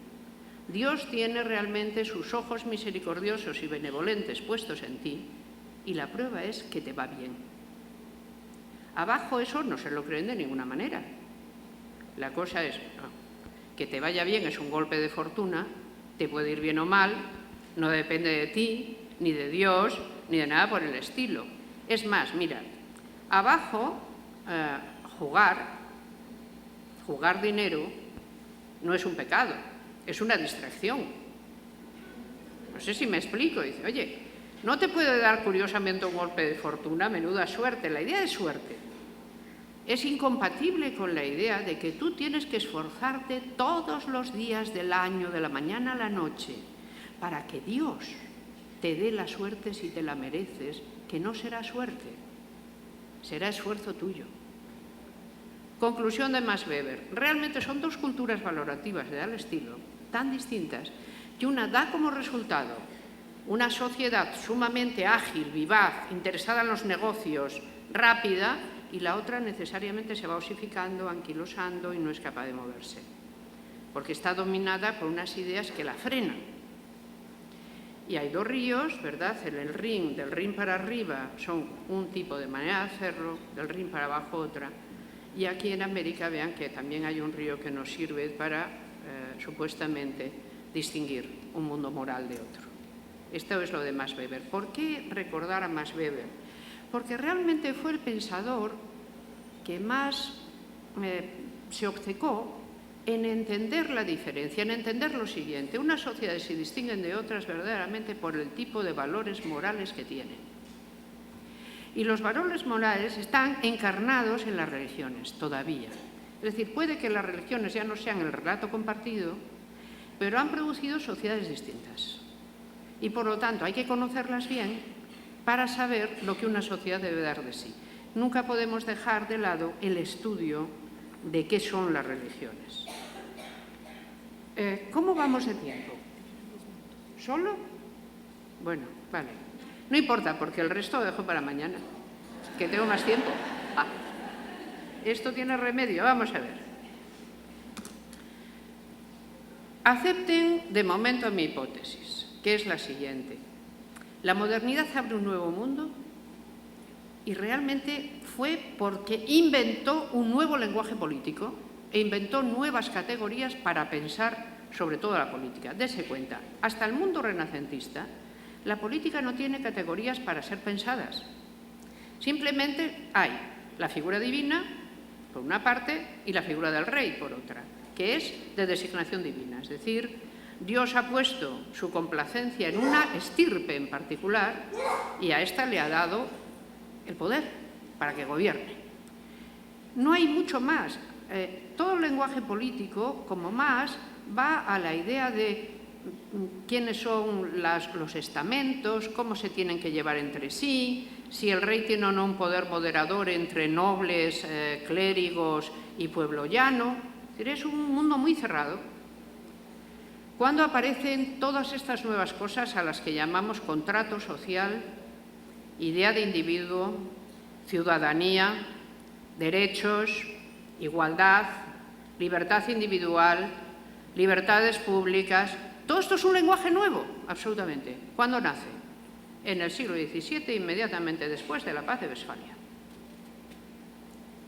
Dios tiene realmente sus ojos misericordiosos y benevolentes puestos en ti y la prueba es que te va bien. Abajo eso no se lo creen de ninguna manera. La cosa es que te vaya bien es un golpe de fortuna, te puede ir bien o mal, no depende de ti, ni de Dios, ni de nada por el estilo. Es más, mira, abajo jugar dinero no es un pecado. Es una distracción. No sé si me explico. Dice, oye, no te puede dar curiosamente un golpe de fortuna, menuda suerte. La idea de suerte es incompatible con la idea de que tú tienes que esforzarte todos los días del año, de la mañana a la noche, para que Dios te dé la suerte si te la mereces, que no será suerte, será esfuerzo tuyo. Conclusión de Max Weber. Realmente son dos culturas valorativas de tal estilo, tan distintas, que una da como resultado una sociedad sumamente ágil, vivaz, interesada en los negocios, rápida, y la otra necesariamente se va osificando, anquilosando y no es capaz de moverse, porque está dominada por unas ideas que la frenan. Y hay dos ríos, ¿verdad? El ring, del ring para arriba son un tipo de manera de hacerlo, del ring para abajo otra. Y aquí en América vean que también hay un río que nos sirve para, supuestamente, distinguir un mundo moral de otro. Esto es lo de Max Weber. ¿Por qué recordar a Max Weber? Porque realmente fue el pensador que más se obcecó en entender la diferencia, en entender lo siguiente. Unas sociedades se distinguen de otras verdaderamente por el tipo de valores morales que tienen. Y los valores morales están encarnados en las religiones, todavía. Es decir, puede que las religiones ya no sean el relato compartido, pero han producido sociedades distintas. Y por lo tanto hay que conocerlas bien para saber lo que una sociedad debe dar de sí. Nunca podemos dejar de lado el estudio de qué son las religiones. ¿Cómo vamos de tiempo? ¿Solo? Bueno, vale. No importa, porque el resto lo dejo para mañana, que tengo más tiempo. Esto tiene remedio, vamos a ver. Acepten de momento mi hipótesis, que es la siguiente. La modernidad abre un nuevo mundo y realmente fue porque inventó un nuevo lenguaje político e inventó nuevas categorías para pensar sobre toda la política. Dese cuenta, hasta el mundo renacentista, la política no tiene categorías para ser pensadas. Simplemente hay la figura divina, por una parte, y la figura del rey, por otra, que es de designación divina. Es decir, Dios ha puesto su complacencia en una estirpe en particular y a esta le ha dado el poder, para que gobierne. No hay mucho más. Todo el lenguaje político, como más, va a la idea de quiénes son los estamentos, cómo se tienen que llevar entre sí, si el rey tiene o no un poder moderador entre nobles, clérigos y pueblo llano. Es un mundo muy cerrado. Cuando aparecen todas estas nuevas cosas a las que llamamos contrato social, idea de individuo, ciudadanía, derechos, igualdad, libertad individual, libertades públicas, todo esto es un lenguaje nuevo, absolutamente. ¿Cuándo nace? En el siglo XVII, inmediatamente después de la Paz de Westfalia.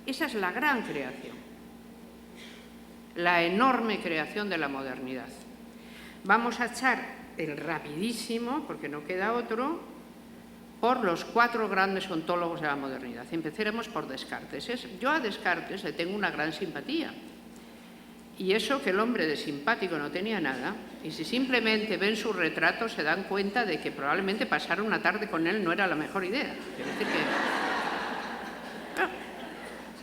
Esa es la gran creación, la enorme creación de la modernidad. Vamos a echar el rapidísimo, porque no queda otro, por los 4 grandes ontólogos de la modernidad. Empezaremos por Descartes. Yo a Descartes le tengo una gran simpatía. Y eso que el hombre de simpático no tenía nada, y si simplemente ven su retrato se dan cuenta de que probablemente pasar una tarde con él no era la mejor idea. Quiero decir que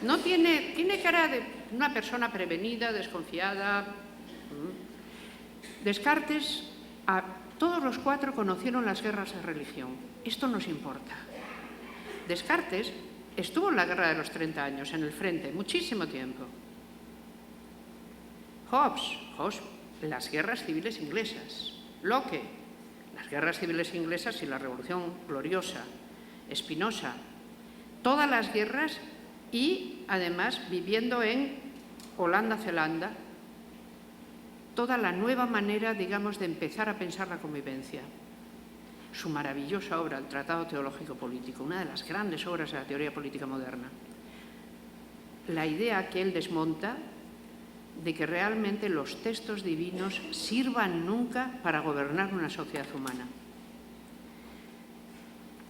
no tiene cara de una persona prevenida, desconfiada. Descartes, a todos los 4 conocieron las guerras de religión. Esto nos importa. Descartes estuvo en la guerra de los 30 años, en el frente, muchísimo tiempo. Hobbes, las guerras civiles inglesas. Locke, las guerras civiles inglesas y la Revolución Gloriosa. Spinoza, todas las guerras y, además, viviendo en Holanda-Zelanda, toda la nueva manera, digamos, de empezar a pensar la convivencia. Su maravillosa obra, el Tratado Teológico Político, una de las grandes obras de la teoría política moderna. La idea que él desmonta de que realmente los textos divinos sirvan nunca para gobernar una sociedad humana.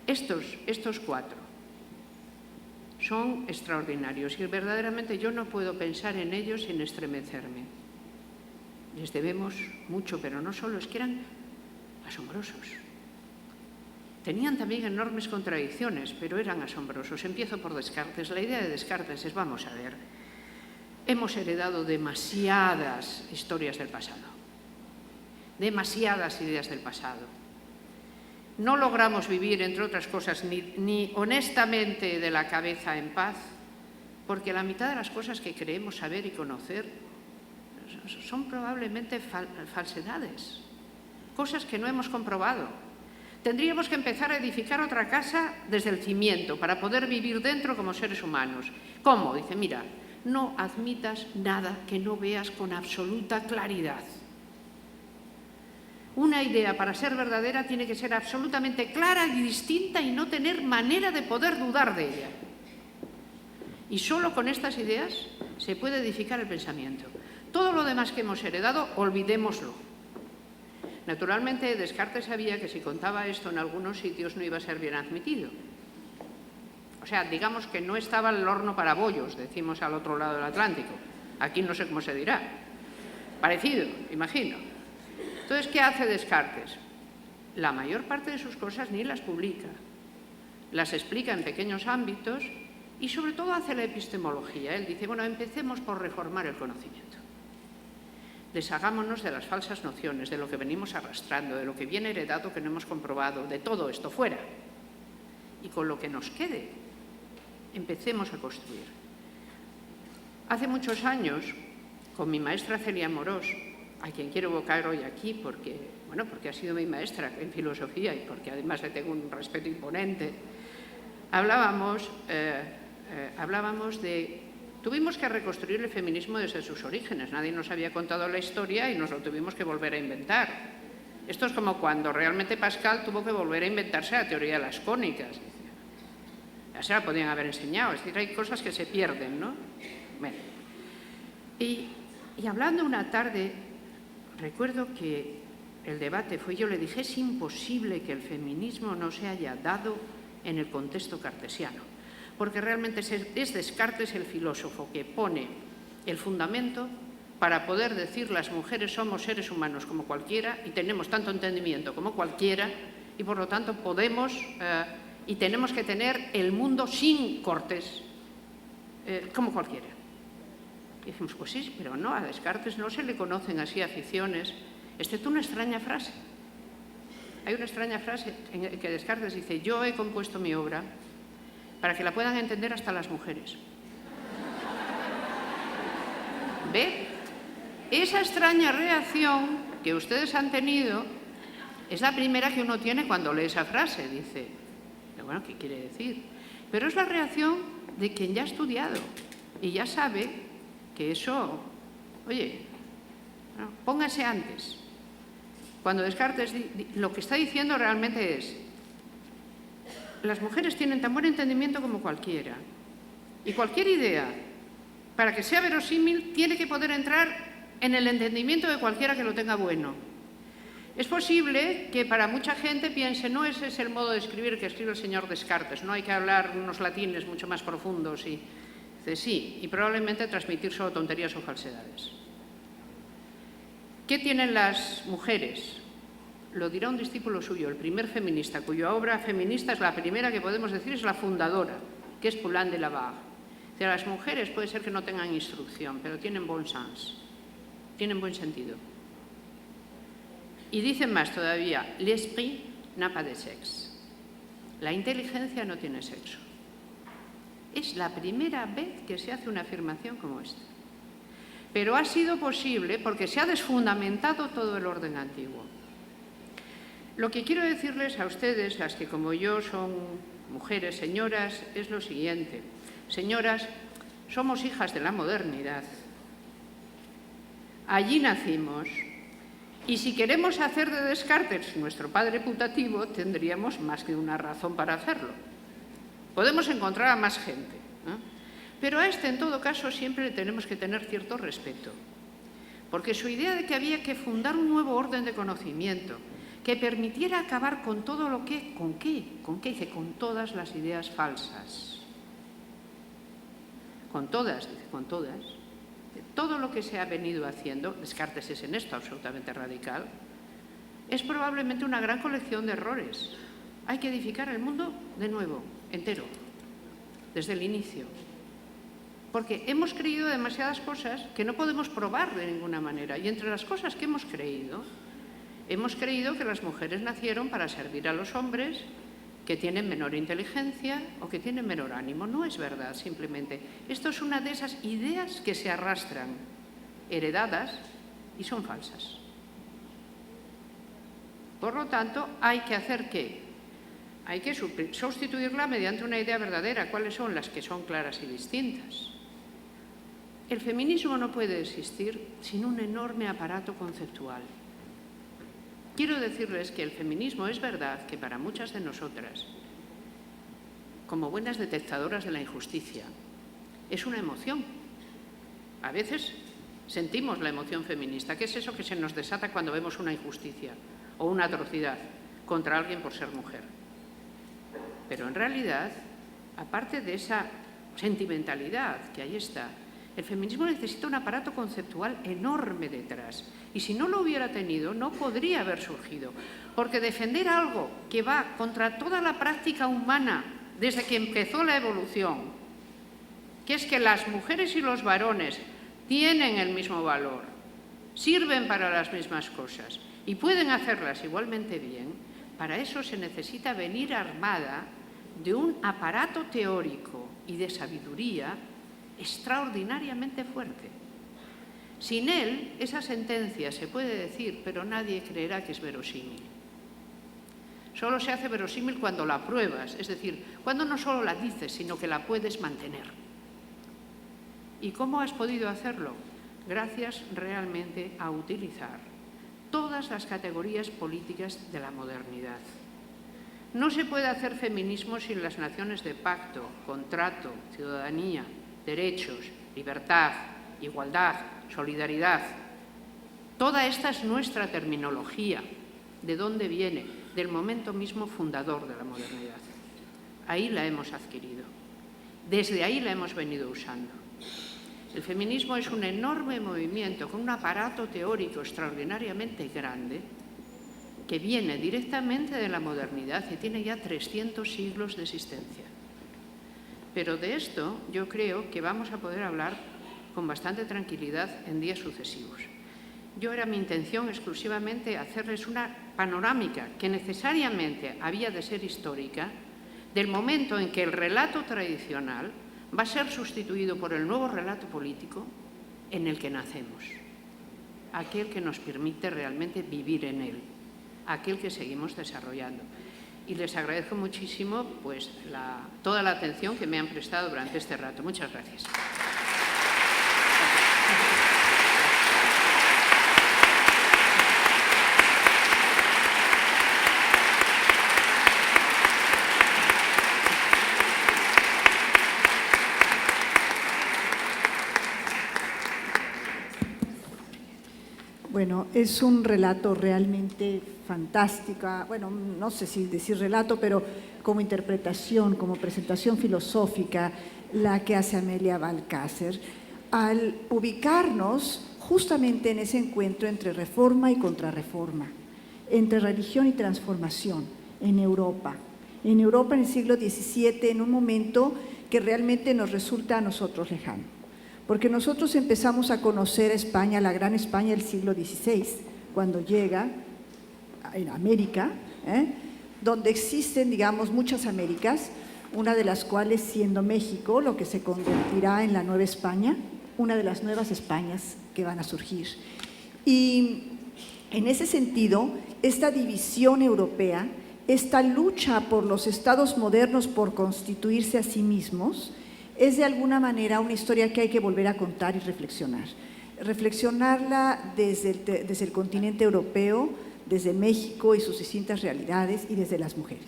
Estos 4 son extraordinarios y verdaderamente yo no puedo pensar en ellos sin estremecerme. Les debemos mucho, pero no solo, es que eran asombrosos. Tenían también enormes contradicciones, pero eran asombrosos. Empiezo por Descartes. La idea de Descartes es, vamos a ver, hemos heredado demasiadas historias del pasado, demasiadas ideas del pasado. No logramos vivir, entre otras cosas, ni honestamente de la cabeza en paz, porque la mitad de las cosas que creemos saber y conocer son probablemente falsedades, cosas que no hemos comprobado. Tendríamos que empezar a edificar otra casa desde el cimiento para poder vivir dentro como seres humanos. ¿Cómo? Dice, mira, no admitas nada que no veas con absoluta claridad. Una idea, para ser verdadera, tiene que ser absolutamente clara y distinta y no tener manera de poder dudar de ella. Y solo con estas ideas se puede edificar el pensamiento. Todo lo demás que hemos heredado, olvidémoslo. Naturalmente, Descartes sabía que si contaba esto en algunos sitios no iba a ser bien admitido. O sea, digamos que no estaba el horno para bollos, decimos al otro lado del Atlántico. Aquí no sé cómo se dirá. Parecido, imagino. Entonces, ¿qué hace Descartes? La mayor parte de sus cosas ni las publica. Las explica en pequeños ámbitos y sobre todo hace la epistemología. Él dice, bueno, empecemos por reformar el conocimiento. Deshagámonos de las falsas nociones, de lo que venimos arrastrando, de lo que viene heredado que no hemos comprobado, de todo esto fuera. Y con lo que nos quede, empecemos a construir. Hace muchos años, con mi maestra Celia Morós, a quien quiero evocar hoy aquí porque ha sido mi maestra en filosofía y porque además le tengo un respeto imponente, hablábamos de... Tuvimos que reconstruir el feminismo desde sus orígenes. Nadie nos había contado la historia y nos lo tuvimos que volver a inventar. Esto es como cuando realmente Pascal tuvo que volver a inventarse la teoría de las cónicas. Ya se la podían haber enseñado. Es decir, hay cosas que se pierden, ¿no? Bueno. Y hablando una tarde, recuerdo que el debate fue, yo le dije, es imposible que el feminismo no se haya dado en el contexto cartesiano. Porque realmente es Descartes el filósofo que pone el fundamento para poder decir las mujeres somos seres humanos como cualquiera y tenemos tanto entendimiento como cualquiera y por lo tanto podemos y tenemos que tener el mundo sin cortes, como cualquiera. Y dijimos, pues sí, pero no, a Descartes no se le conocen así aficiones, excepto una extraña frase. Hay una extraña frase en que Descartes dice, yo he compuesto mi obra para que la puedan entender hasta las mujeres. ¿Ve? Esa extraña reacción que ustedes han tenido es la primera que uno tiene cuando lee esa frase. Dice, bueno, ¿qué quiere decir? Pero es la reacción de quien ya ha estudiado y ya sabe que eso, oye, no, póngase antes. Cuando Descartes lo que está diciendo realmente es, las mujeres tienen tan buen entendimiento como cualquiera y cualquier idea, para que sea verosímil, tiene que poder entrar en el entendimiento de cualquiera que lo tenga bueno. Es posible que para mucha gente piense, no, ese es el modo de escribir que escribe el señor Descartes, no hay que hablar unos latines mucho más profundos y dice, sí, y probablemente transmitir solo tonterías o falsedades. ¿Qué tienen las mujeres? Lo dirá un discípulo suyo, el primer feminista, cuya obra feminista es la primera que podemos decir es la fundadora, que es Poulain de Labarre. O sea, las mujeres puede ser que no tengan instrucción, pero tienen bon sens, tienen buen sentido. Y dicen más todavía, l'esprit n'a pas de sexe. La inteligencia no tiene sexo. Es la primera vez que se hace una afirmación como esta. Pero ha sido posible porque se ha desfundamentado todo el orden antiguo. Lo que quiero decirles a ustedes, las que como yo son mujeres, señoras, es lo siguiente. Señoras, somos hijas de la modernidad. Allí nacimos. Y si queremos hacer de Descartes nuestro padre putativo, tendríamos más que una razón para hacerlo. Podemos encontrar a más gente, ¿no? Pero a este, en todo caso, siempre tenemos que tener cierto respeto. Porque su idea de que había que fundar un nuevo orden de conocimiento que permitiera acabar con todo lo que... ¿Con qué? ¿Con qué? Dice, con todas las ideas falsas. Con todas, dice, con todas. Todo lo que se ha venido haciendo, Descartes es en esto absolutamente radical, es probablemente una gran colección de errores. Hay que edificar el mundo de nuevo, entero, desde el inicio. Porque hemos creído demasiadas cosas que no podemos probar de ninguna manera. Y entre las cosas que hemos creído que las mujeres nacieron para servir a los hombres que tienen menor inteligencia o que tienen menor ánimo. No es verdad, simplemente. Esto es una de esas ideas que se arrastran, heredadas, y son falsas. Por lo tanto, hay que hacer ¿qué? Hay que sustituirla mediante una idea verdadera. ¿Cuáles son? Las que son claras y distintas. El feminismo no puede existir sin un enorme aparato conceptual. Quiero decirles que el feminismo es verdad que para muchas de nosotras, como buenas detectadoras de la injusticia, es una emoción. A veces sentimos la emoción feminista. ¿Qué es eso que se nos desata cuando vemos una injusticia o una atrocidad contra alguien por ser mujer? Pero en realidad, aparte de esa sentimentalidad que ahí está, el feminismo necesita un aparato conceptual enorme detrás. Y si no lo hubiera tenido, no podría haber surgido. Porque defender algo que va contra toda la práctica humana desde que empezó la evolución, que es que las mujeres y los varones tienen el mismo valor, sirven para las mismas cosas y pueden hacerlas igualmente bien, para eso se necesita venir armada de un aparato teórico y de sabiduría extraordinariamente fuerte. Sin él, esa sentencia se puede decir, pero nadie creerá que es verosímil. Solo se hace verosímil cuando la pruebas, es decir, cuando no solo la dices, sino que la puedes mantener. ¿Y cómo has podido hacerlo? Gracias realmente a utilizar todas las categorías políticas de la modernidad. No se puede hacer feminismo sin las nociones de pacto, contrato, ciudadanía, derechos, libertad, igualdad, solidaridad. Toda esta es nuestra terminología. ¿De dónde viene? Del momento mismo fundador de la modernidad. Ahí la hemos adquirido. Desde ahí la hemos venido usando. El feminismo es un enorme movimiento con un aparato teórico extraordinariamente grande que viene directamente de la modernidad y tiene ya 300 siglos de existencia. Pero de esto yo creo que vamos a poder hablar con bastante tranquilidad en días sucesivos. Era mi intención exclusivamente hacerles una panorámica que necesariamente había de ser histórica del momento en que el relato tradicional va a ser sustituido por el nuevo relato político en el que nacemos, aquel que nos permite realmente vivir en él, aquel que seguimos desarrollando. Y les agradezco muchísimo pues, toda la atención que me han prestado durante este rato. Muchas gracias. Bueno, es un relato realmente fantástico, bueno, no sé si decir relato, pero como interpretación, como presentación filosófica, la que hace Amelia Valcárcel, al ubicarnos justamente en ese encuentro entre reforma y contrarreforma, entre religión y transformación en Europa en el siglo XVII, en un momento que realmente nos resulta a nosotros lejano. Porque nosotros empezamos a conocer a España, la gran España del siglo XVI, cuando llega en América, donde existen, digamos, muchas Américas, una de las cuales siendo México, lo que se convertirá en la Nueva España, una de las nuevas Españas que van a surgir. Y en ese sentido, esta división europea, esta lucha por los estados modernos por constituirse a sí mismos, es de alguna manera una historia que hay que volver a contar y reflexionar. Reflexionarla desde el continente europeo, desde México y sus distintas realidades y desde las mujeres.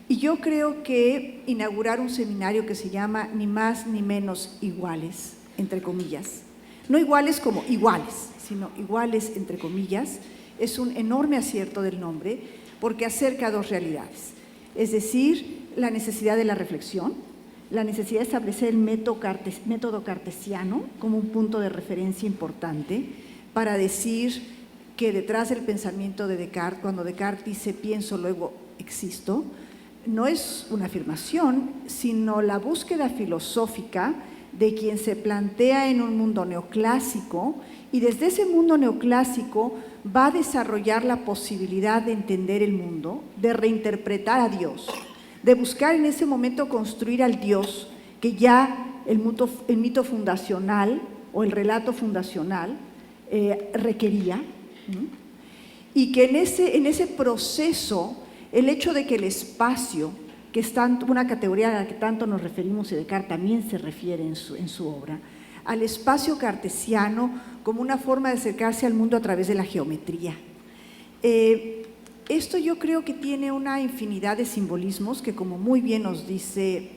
Y yo creo que inaugurar un seminario que se llama Ni más ni menos iguales, entre comillas, no iguales como iguales, sino iguales entre comillas, es un enorme acierto del nombre porque acerca dos realidades, es decir, la necesidad de la reflexión, la necesidad de establecer el método cartesiano como un punto de referencia importante para decir que detrás del pensamiento de Descartes, cuando Descartes dice pienso, luego existo, no es una afirmación, sino la búsqueda filosófica de quien se plantea en un mundo neoclásico y desde ese mundo neoclásico va a desarrollar la posibilidad de entender el mundo, de reinterpretar a Dios, de buscar en ese momento construir al Dios que ya el mito fundacional o el relato fundacional requería, y que en ese proceso el hecho de que el espacio, que es una categoría a la que tanto nos referimos y Descartes también se refiere en su obra, al espacio cartesiano como una forma de acercarse al mundo a través de la geometría. Esto yo creo que tiene una infinidad de simbolismos que, como muy bien nos dice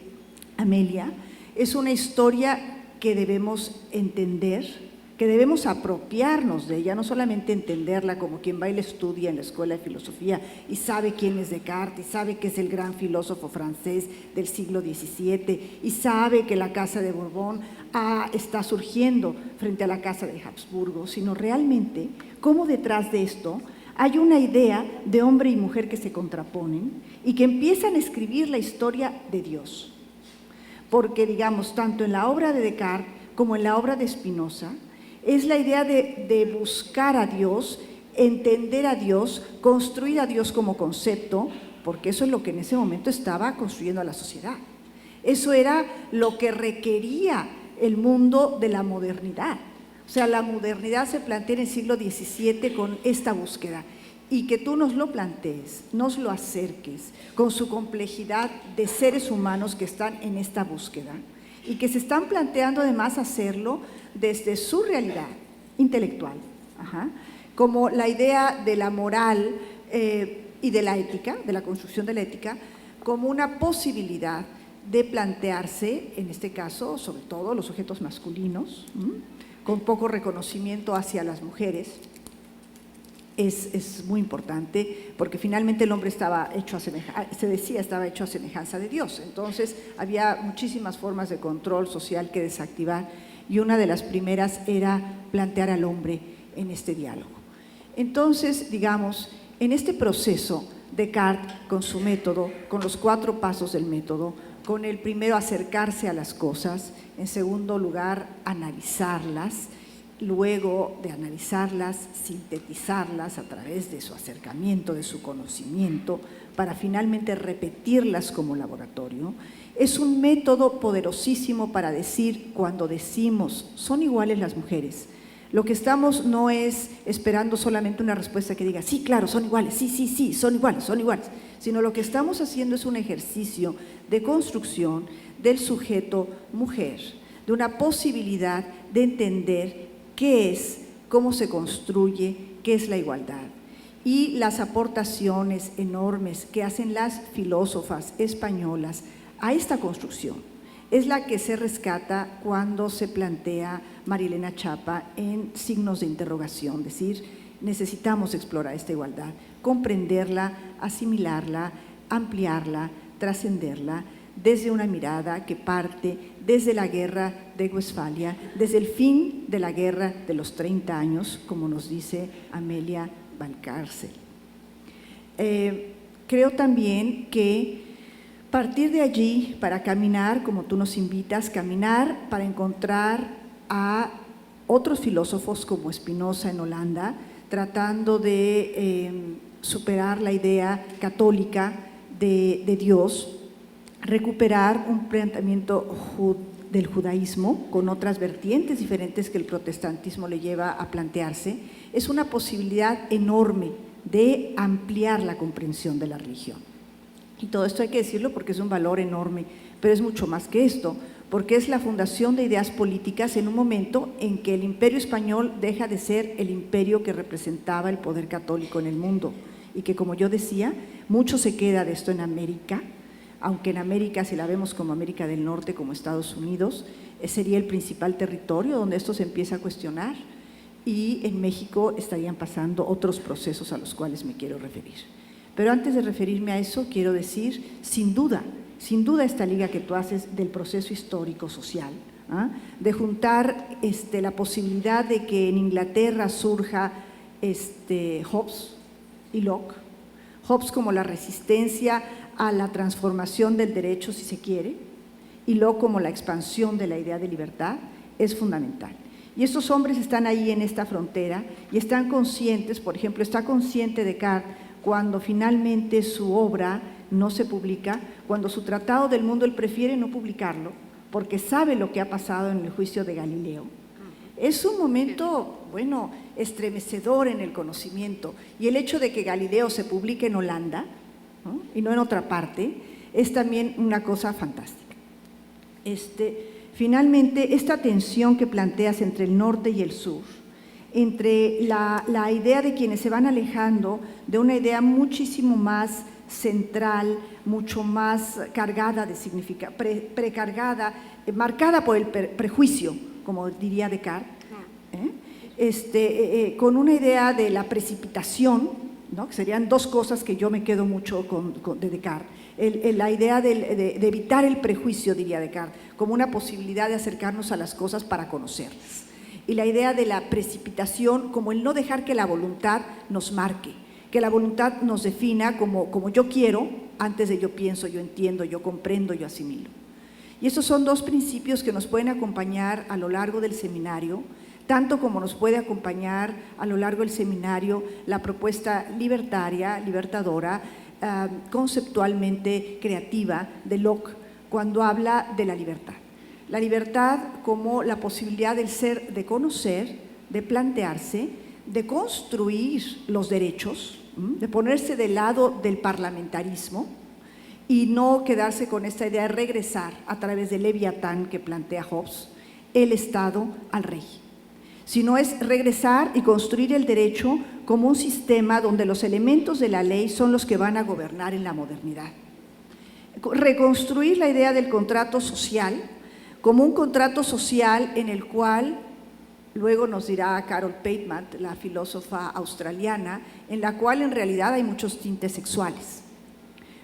Amelia, es una historia que debemos entender, que debemos apropiarnos de ella, no solamente entenderla como quien va y la estudia en la escuela de filosofía y sabe quién es Descartes y sabe que es el gran filósofo francés del siglo XVII y sabe que la Casa de Borbón está surgiendo frente a la Casa de Habsburgo, sino realmente cómo detrás de esto hay una idea de hombre y mujer que se contraponen y que empiezan a escribir la historia de Dios. Porque, digamos, tanto en la obra de Descartes como en la obra de Spinoza, es la idea de buscar a Dios, entender a Dios, construir a Dios como concepto, porque eso es lo que en ese momento estaba construyendo a la sociedad. Eso era lo que requería el mundo de la modernidad. O sea, la modernidad se plantea en el siglo XVII con esta búsqueda y que tú nos lo plantees, nos lo acerques con su complejidad de seres humanos que están en esta búsqueda y que se están planteando además hacerlo desde su realidad intelectual, como la idea de la moral y de la ética, de la construcción de la ética, como una posibilidad de plantearse, en este caso, sobre todo los sujetos masculinos, con poco reconocimiento hacia las mujeres, es muy importante porque finalmente el hombre estaba hecho estaba hecho a semejanza de Dios. Entonces había muchísimas formas de control social que desactivar y una de las primeras era plantear al hombre en este diálogo. Entonces, digamos, En este proceso, Descartes, con su método, con los 4 pasos del método, con el primero acercarse a las cosas, en segundo lugar analizarlas, luego de analizarlas, sintetizarlas a través de su acercamiento, de su conocimiento, para finalmente repetirlas como laboratorio, es un método poderosísimo para decir, cuando decimos, son iguales las mujeres, lo que estamos no es esperando solamente una respuesta que diga, sí, claro, son iguales, sí, son iguales, sino lo que estamos haciendo es un ejercicio de construcción del sujeto mujer, de una posibilidad de entender qué es, cómo se construye, qué es la igualdad. Y las aportaciones enormes que hacen las filósofas españolas a esta construcción es la que se rescata cuando se plantea Marilena Chapa en signos de interrogación, es decir, necesitamos explorar esta igualdad, comprenderla, asimilarla, ampliarla, trascenderla desde una mirada que parte desde la guerra de Westfalia, desde el fin de la guerra de los 30 años, como nos dice Amelia Valcárcel. Creo también que partir de allí para caminar, como tú nos invitas, caminar para encontrar a otros filósofos como Spinoza en Holanda, tratando de superar la idea católica de Dios, recuperar un planteamiento del judaísmo con otras vertientes diferentes que el protestantismo le lleva a plantearse, es una posibilidad enorme de ampliar la comprensión de la religión. Y todo esto hay que decirlo porque es un valor enorme, pero es mucho más que esto, porque es la fundación de ideas políticas en un momento en que el imperio español deja de ser el imperio que representaba el poder católico en el mundo y que, como yo decía, mucho se queda de esto en América, aunque en América, si la vemos como América del Norte, como Estados Unidos, sería el principal territorio donde esto se empieza a cuestionar, y en México estarían pasando otros procesos a los cuales me quiero referir. Pero antes de referirme a eso, quiero decir, sin duda esta liga que tú haces del proceso histórico-social, de juntar la posibilidad de que en Inglaterra surja Hobbes y Locke, Hobbes como la resistencia a la transformación del derecho, si se quiere, y Locke como la expansión de la idea de libertad, es fundamental. Y estos hombres están ahí en esta frontera y están conscientes, por ejemplo, está consciente Descartes cuando finalmente su obra no se publica, cuando su Tratado del Mundo él prefiere no publicarlo, porque sabe lo que ha pasado en el juicio de Galileo. Es un momento, bueno, estremecedor en el conocimiento, y el hecho de que Galileo se publique en Holanda, ¿no?, y no en otra parte, es también una cosa fantástica. Finalmente, esta tensión que planteas entre el norte y el sur, entre la idea de quienes se van alejando de una idea muchísimo más central, mucho más cargada de significado, precargada, marcada por el prejuicio, como diría Descartes, con una idea de la precipitación, ¿no?, que serían dos cosas que yo me quedo mucho de Descartes. La idea de evitar el prejuicio, diría Descartes, como una posibilidad de acercarnos a las cosas para conocerlas. Y la idea de la precipitación como el no dejar que la voluntad nos marque, que la voluntad nos defina como yo quiero, antes de yo pienso, yo entiendo, yo comprendo, yo asimilo. Y estos son dos principios que nos pueden acompañar a lo largo del seminario, tanto como nos puede acompañar a lo largo del seminario la propuesta libertaria, libertadora, conceptualmente creativa de Locke, cuando habla de la libertad. La libertad como la posibilidad del ser, de conocer, de plantearse, de construir los derechos, de ponerse del lado del parlamentarismo y no quedarse con esta idea de regresar a través del Leviatán que plantea Hobbes, el Estado al rey. Sino es regresar y construir el derecho como un sistema donde los elementos de la ley son los que van a gobernar en la modernidad. Reconstruir la idea del contrato social como un contrato social en el cual, luego nos dirá Carol Pateman, la filósofa australiana, en la cual en realidad hay muchos tintes sexuales.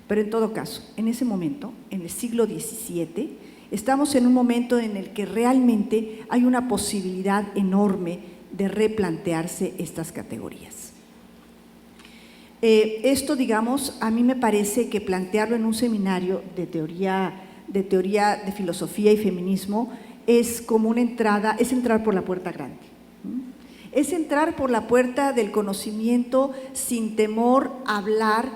Pero en todo caso, en ese momento, en el siglo XVII, estamos en un momento en el que realmente hay una posibilidad enorme de replantearse estas categorías. Esto, digamos, a mí me parece que plantearlo en un seminario de teoría de filosofía y feminismo es como una entrada, es entrar por la puerta grande. Es entrar por la puerta del conocimiento sin temor a hablar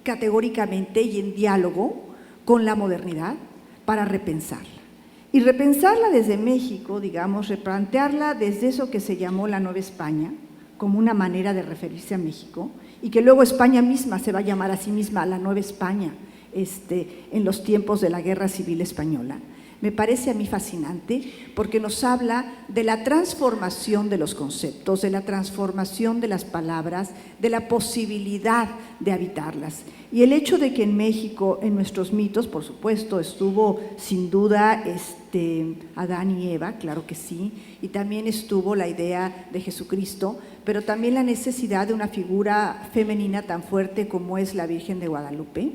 categóricamente y en diálogo con la modernidad para repensarla. Y repensarla desde México, digamos, replantearla desde eso que se llamó la Nueva España, como una manera de referirse a México, y que luego España misma se va a llamar a sí misma la Nueva España en los tiempos de la Guerra Civil Española. Me parece a mí fascinante porque nos habla de la transformación de los conceptos, de la transformación de las palabras, de la posibilidad de habitarlas. Y el hecho de que en México, en nuestros mitos, por supuesto, estuvo sin duda Adán y Eva, claro que sí, y también estuvo la idea de Jesucristo, pero también la necesidad de una figura femenina tan fuerte como es la Virgen de Guadalupe,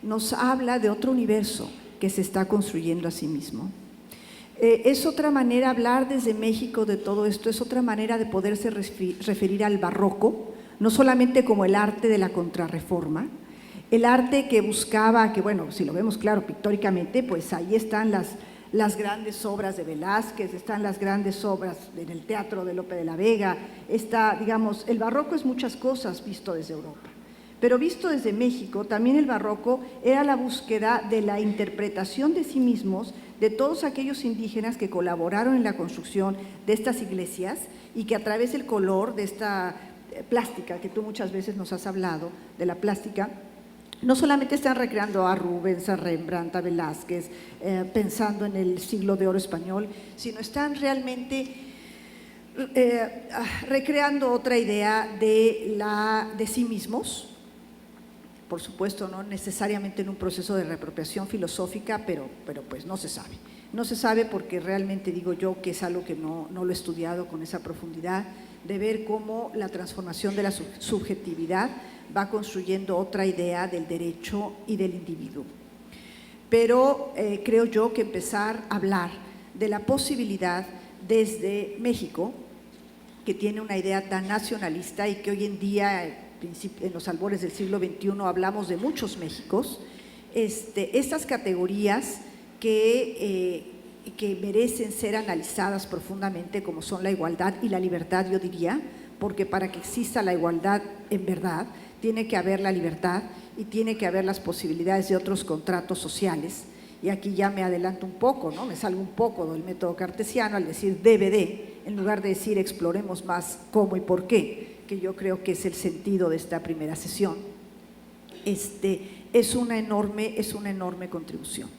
nos habla de otro universo que se está construyendo a sí mismo. Es otra manera, hablar desde México de todo esto, es otra manera de poderse referir al barroco, no solamente como el arte de la contrarreforma, el arte que buscaba, que bueno, si lo vemos claro pictóricamente, pues ahí están las grandes obras de Velázquez, están las grandes obras en el teatro de Lope de la Vega, digamos, el barroco es muchas cosas visto desde Europa. Pero visto desde México, también el barroco era la búsqueda de la interpretación de sí mismos de todos aquellos indígenas que colaboraron en la construcción de estas iglesias y que a través del color de esta plástica, que tú muchas veces nos has hablado, de la plástica, no solamente están recreando a Rubens, a Rembrandt, a Velázquez, pensando en el siglo de oro español, sino están realmente recreando otra idea de sí mismos. Por supuesto, no necesariamente en un proceso de reapropiación filosófica, pero pues no se sabe. No se sabe porque realmente digo yo que es algo que no lo he estudiado con esa profundidad, de ver cómo la transformación de la subjetividad va construyendo otra idea del derecho y del individuo. Pero creo yo que empezar a hablar de la posibilidad desde México, que tiene una idea tan nacionalista y que hoy en día, en los albores del siglo XXI, hablamos de muchos Méxicos, estas categorías que merecen ser analizadas profundamente, como son la igualdad y la libertad, yo diría, porque para que exista la igualdad en verdad, tiene que haber la libertad y tiene que haber las posibilidades de otros contratos sociales. Y aquí ya me adelanto un poco, ¿no? Me salgo un poco del método cartesiano al decir debe de, en lugar de decir exploremos más cómo y por qué, que yo creo que es el sentido de esta primera sesión. Es una enorme contribución.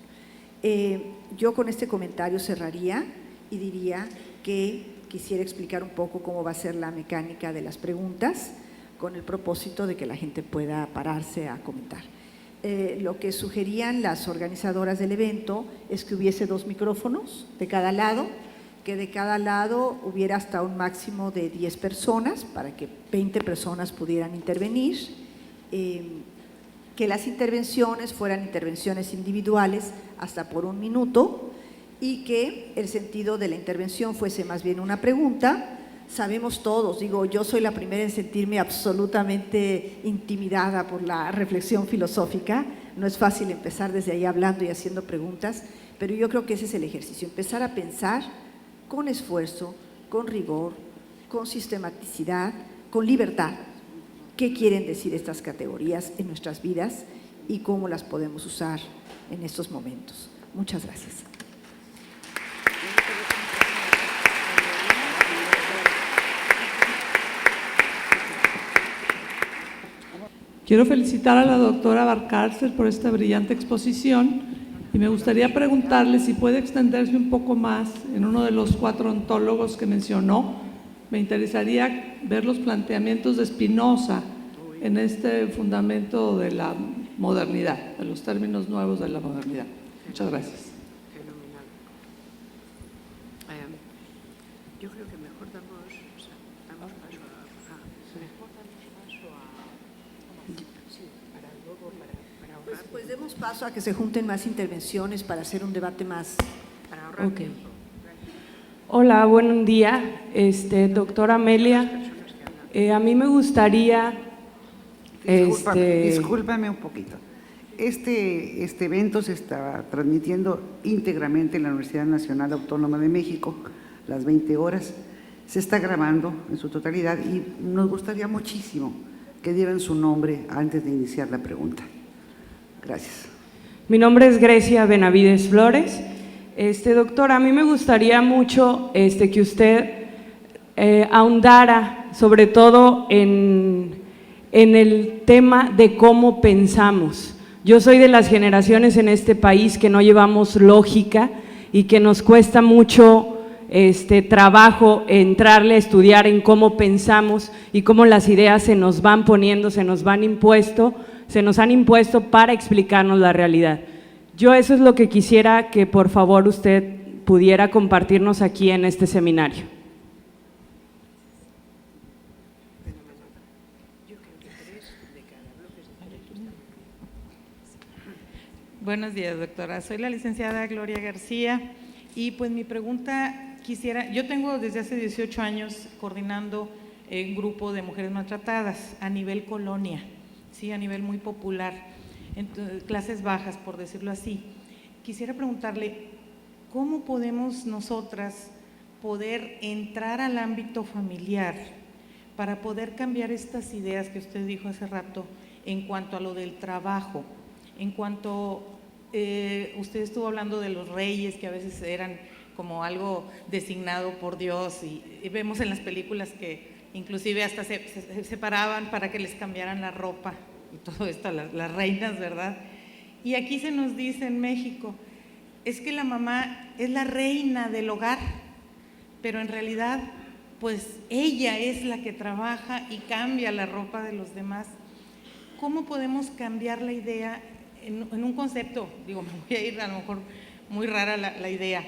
Yo con este comentario cerraría y diría que quisiera explicar un poco cómo va a ser la mecánica de las preguntas, con el propósito de que la gente pueda pararse a comentar. Lo que sugerían las organizadoras del evento es que hubiese 2 micrófonos de cada lado, que de cada lado hubiera hasta un máximo de 10 personas para que 20 personas pudieran intervenir, que las intervenciones fueran intervenciones individuales hasta por 1 minuto y que el sentido de la intervención fuese más bien una pregunta. Sabemos todos, digo, yo soy la primera en sentirme absolutamente intimidada por la reflexión filosófica, no es fácil empezar desde ahí hablando y haciendo preguntas, pero yo creo que ese es el ejercicio, empezar a pensar con esfuerzo, con rigor, con sistematicidad, con libertad, qué quieren decir estas categorías en nuestras vidas y cómo las podemos usar en estos momentos. Muchas gracias. Quiero felicitar a la doctora Valcárcel por esta brillante exposición y me gustaría preguntarle si puede extenderse un poco más en uno de los 4 ontólogos que mencionó. Me interesaría ver los planteamientos de Spinoza en este fundamento de la modernidad, de los términos nuevos de la modernidad. Muchas gracias. Fenomenal. Yo creo que mejor damos paso para luego, para ahorrar. Pues demos paso a que se junten más intervenciones para hacer un debate más… Para ahorrar tiempo. Hola, buen día, doctora Amelia. A mí me gustaría… Discúlpame un poquito. Este evento se está transmitiendo íntegramente en la Universidad Nacional Autónoma de México, las 20 horas. Se está grabando en su totalidad y nos gustaría muchísimo que dieran su nombre antes de iniciar la pregunta. Gracias. Mi nombre es Grecia Benavides Flores. Doctor, a mí me gustaría mucho que usted ahondara sobre todo en el tema de cómo pensamos. Yo soy de las generaciones en este país que no llevamos lógica y que nos cuesta mucho trabajo entrarle a estudiar en cómo pensamos y cómo las ideas se nos van poniendo, se nos han impuesto para explicarnos la realidad. Yo eso es lo que quisiera que por favor usted pudiera compartirnos aquí en este seminario. Buenos días, doctora. Soy la licenciada Gloria García y pues mi pregunta yo tengo desde hace 18 años coordinando un grupo de mujeres maltratadas a nivel colonia, ¿sí? A nivel muy popular, clases bajas, por decirlo así. Quisiera preguntarle, ¿cómo podemos nosotras poder entrar al ámbito familiar para poder cambiar estas ideas que usted dijo hace rato en cuanto a lo del trabajo? En cuanto usted estuvo hablando de los reyes, que a veces eran como algo designado por Dios y vemos en las películas que inclusive hasta se separaban para que les cambiaran la ropa y todo esto, las reinas, ¿verdad? Y aquí se nos dice en México, es que la mamá es la reina del hogar, pero en realidad pues ella es la que trabaja y cambia la ropa de los demás. ¿Cómo podemos cambiar la idea en un concepto? Digo, me voy a ir a lo mejor muy rara la idea,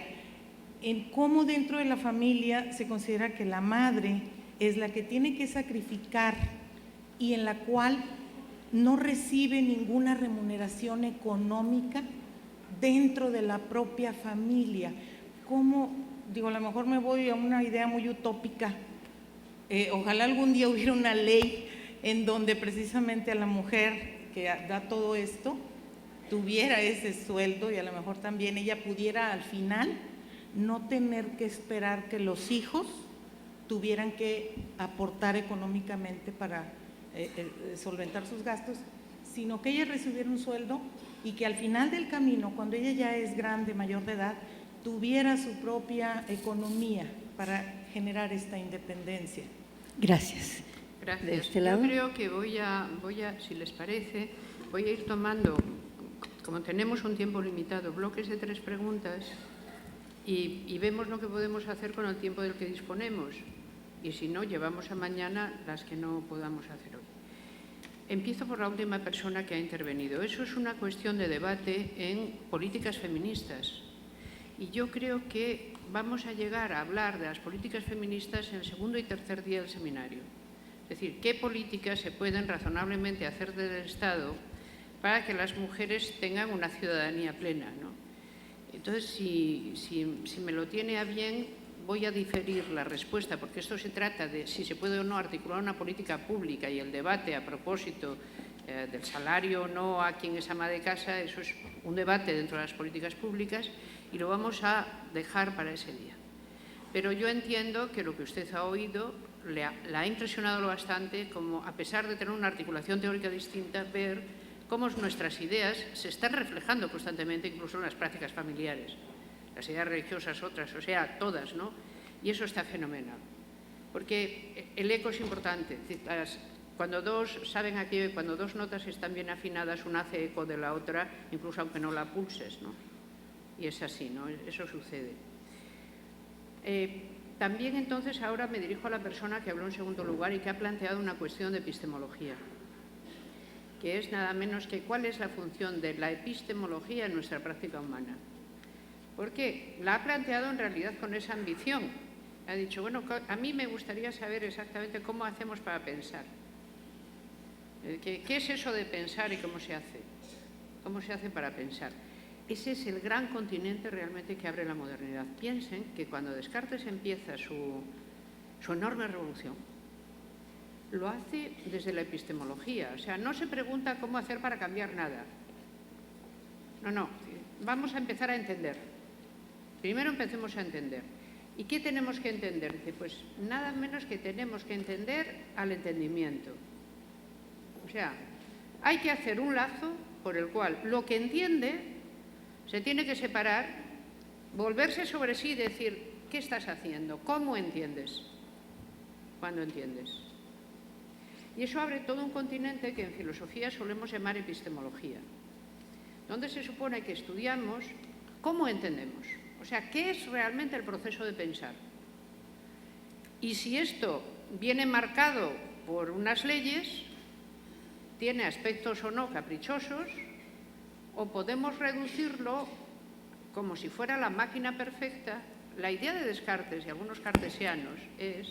en cómo dentro de la familia se considera que la madre es la que tiene que sacrificar y en la cual no recibe ninguna remuneración económica dentro de la propia familia. ¿Cómo? Digo, a lo mejor me voy a una idea muy utópica. Ojalá algún día hubiera una ley en donde precisamente a la mujer que da todo esto tuviera ese sueldo y a lo mejor también ella pudiera al final no tener que esperar que los hijos tuvieran que aportar económicamente para solventar sus gastos, sino que ella recibiera un sueldo y que al final del camino, cuando ella ya es grande, mayor de edad, tuviera su propia economía para generar esta independencia. Gracias. Gracias. ¿De este lado? Yo creo que voy a, si les parece, voy a ir tomando, como tenemos un tiempo limitado, bloques de 3 preguntas y vemos lo que podemos hacer con el tiempo del que disponemos. Y si no, llevamos a mañana las que no podamos hacer hoy. Empiezo por la última persona que ha intervenido. Eso es una cuestión de debate en políticas feministas. Y yo creo que vamos a llegar a hablar de las políticas feministas en el segundo y tercer día del seminario. Es decir, qué políticas se pueden razonablemente hacer desde el Estado para que las mujeres tengan una ciudadanía plena, ¿no? Entonces, si me lo tiene a bien, voy a diferir la respuesta, porque esto se trata de si se puede o no articular una política pública y el debate a propósito del salario o no a quien es ama de casa, eso es un debate dentro de las políticas públicas y lo vamos a dejar para ese día. Pero yo entiendo que lo que usted ha oído la ha impresionado lo bastante, como a pesar de tener una articulación teórica distinta, ver cómo nuestras ideas se están reflejando constantemente incluso en las prácticas familiares. Las ideas religiosas, otras, o sea, todas, ¿no? Y eso está fenomenal. Porque el eco es importante. Cuando dos notas están bien afinadas, una hace eco de la otra, incluso aunque no la pulses, ¿no? Y es así, ¿no? Eso sucede. También entonces ahora me dirijo a la persona que habló en segundo lugar y que ha planteado una cuestión de epistemología, que es nada menos que cuál es la función de la epistemología en nuestra práctica humana. Porque la ha planteado en realidad con esa ambición. Ha dicho, bueno, a mí me gustaría saber exactamente cómo hacemos para pensar. ¿Qué es eso de pensar y cómo se hace? ¿Cómo se hace para pensar? Ese es el gran continente realmente que abre la modernidad. Piensen que cuando Descartes empieza su enorme revolución, lo hace desde la epistemología. O sea, no se pregunta cómo hacer para cambiar nada. No, vamos a empezar a entender. Primero empecemos a entender. ¿Y qué tenemos que entender? Dice, pues nada menos que tenemos que entender al entendimiento. O sea, hay que hacer un lazo por el cual lo que entiende se tiene que separar, volverse sobre sí y decir, ¿qué estás haciendo? ¿Cómo entiendes? ¿Cuándo entiendes? Y eso abre todo un continente que en filosofía solemos llamar epistemología, donde se supone que estudiamos cómo entendemos. O sea, ¿qué es realmente el proceso de pensar? Y si esto viene marcado por unas leyes, tiene aspectos o no caprichosos, o podemos reducirlo como si fuera la máquina perfecta. La idea de Descartes y algunos cartesianos es,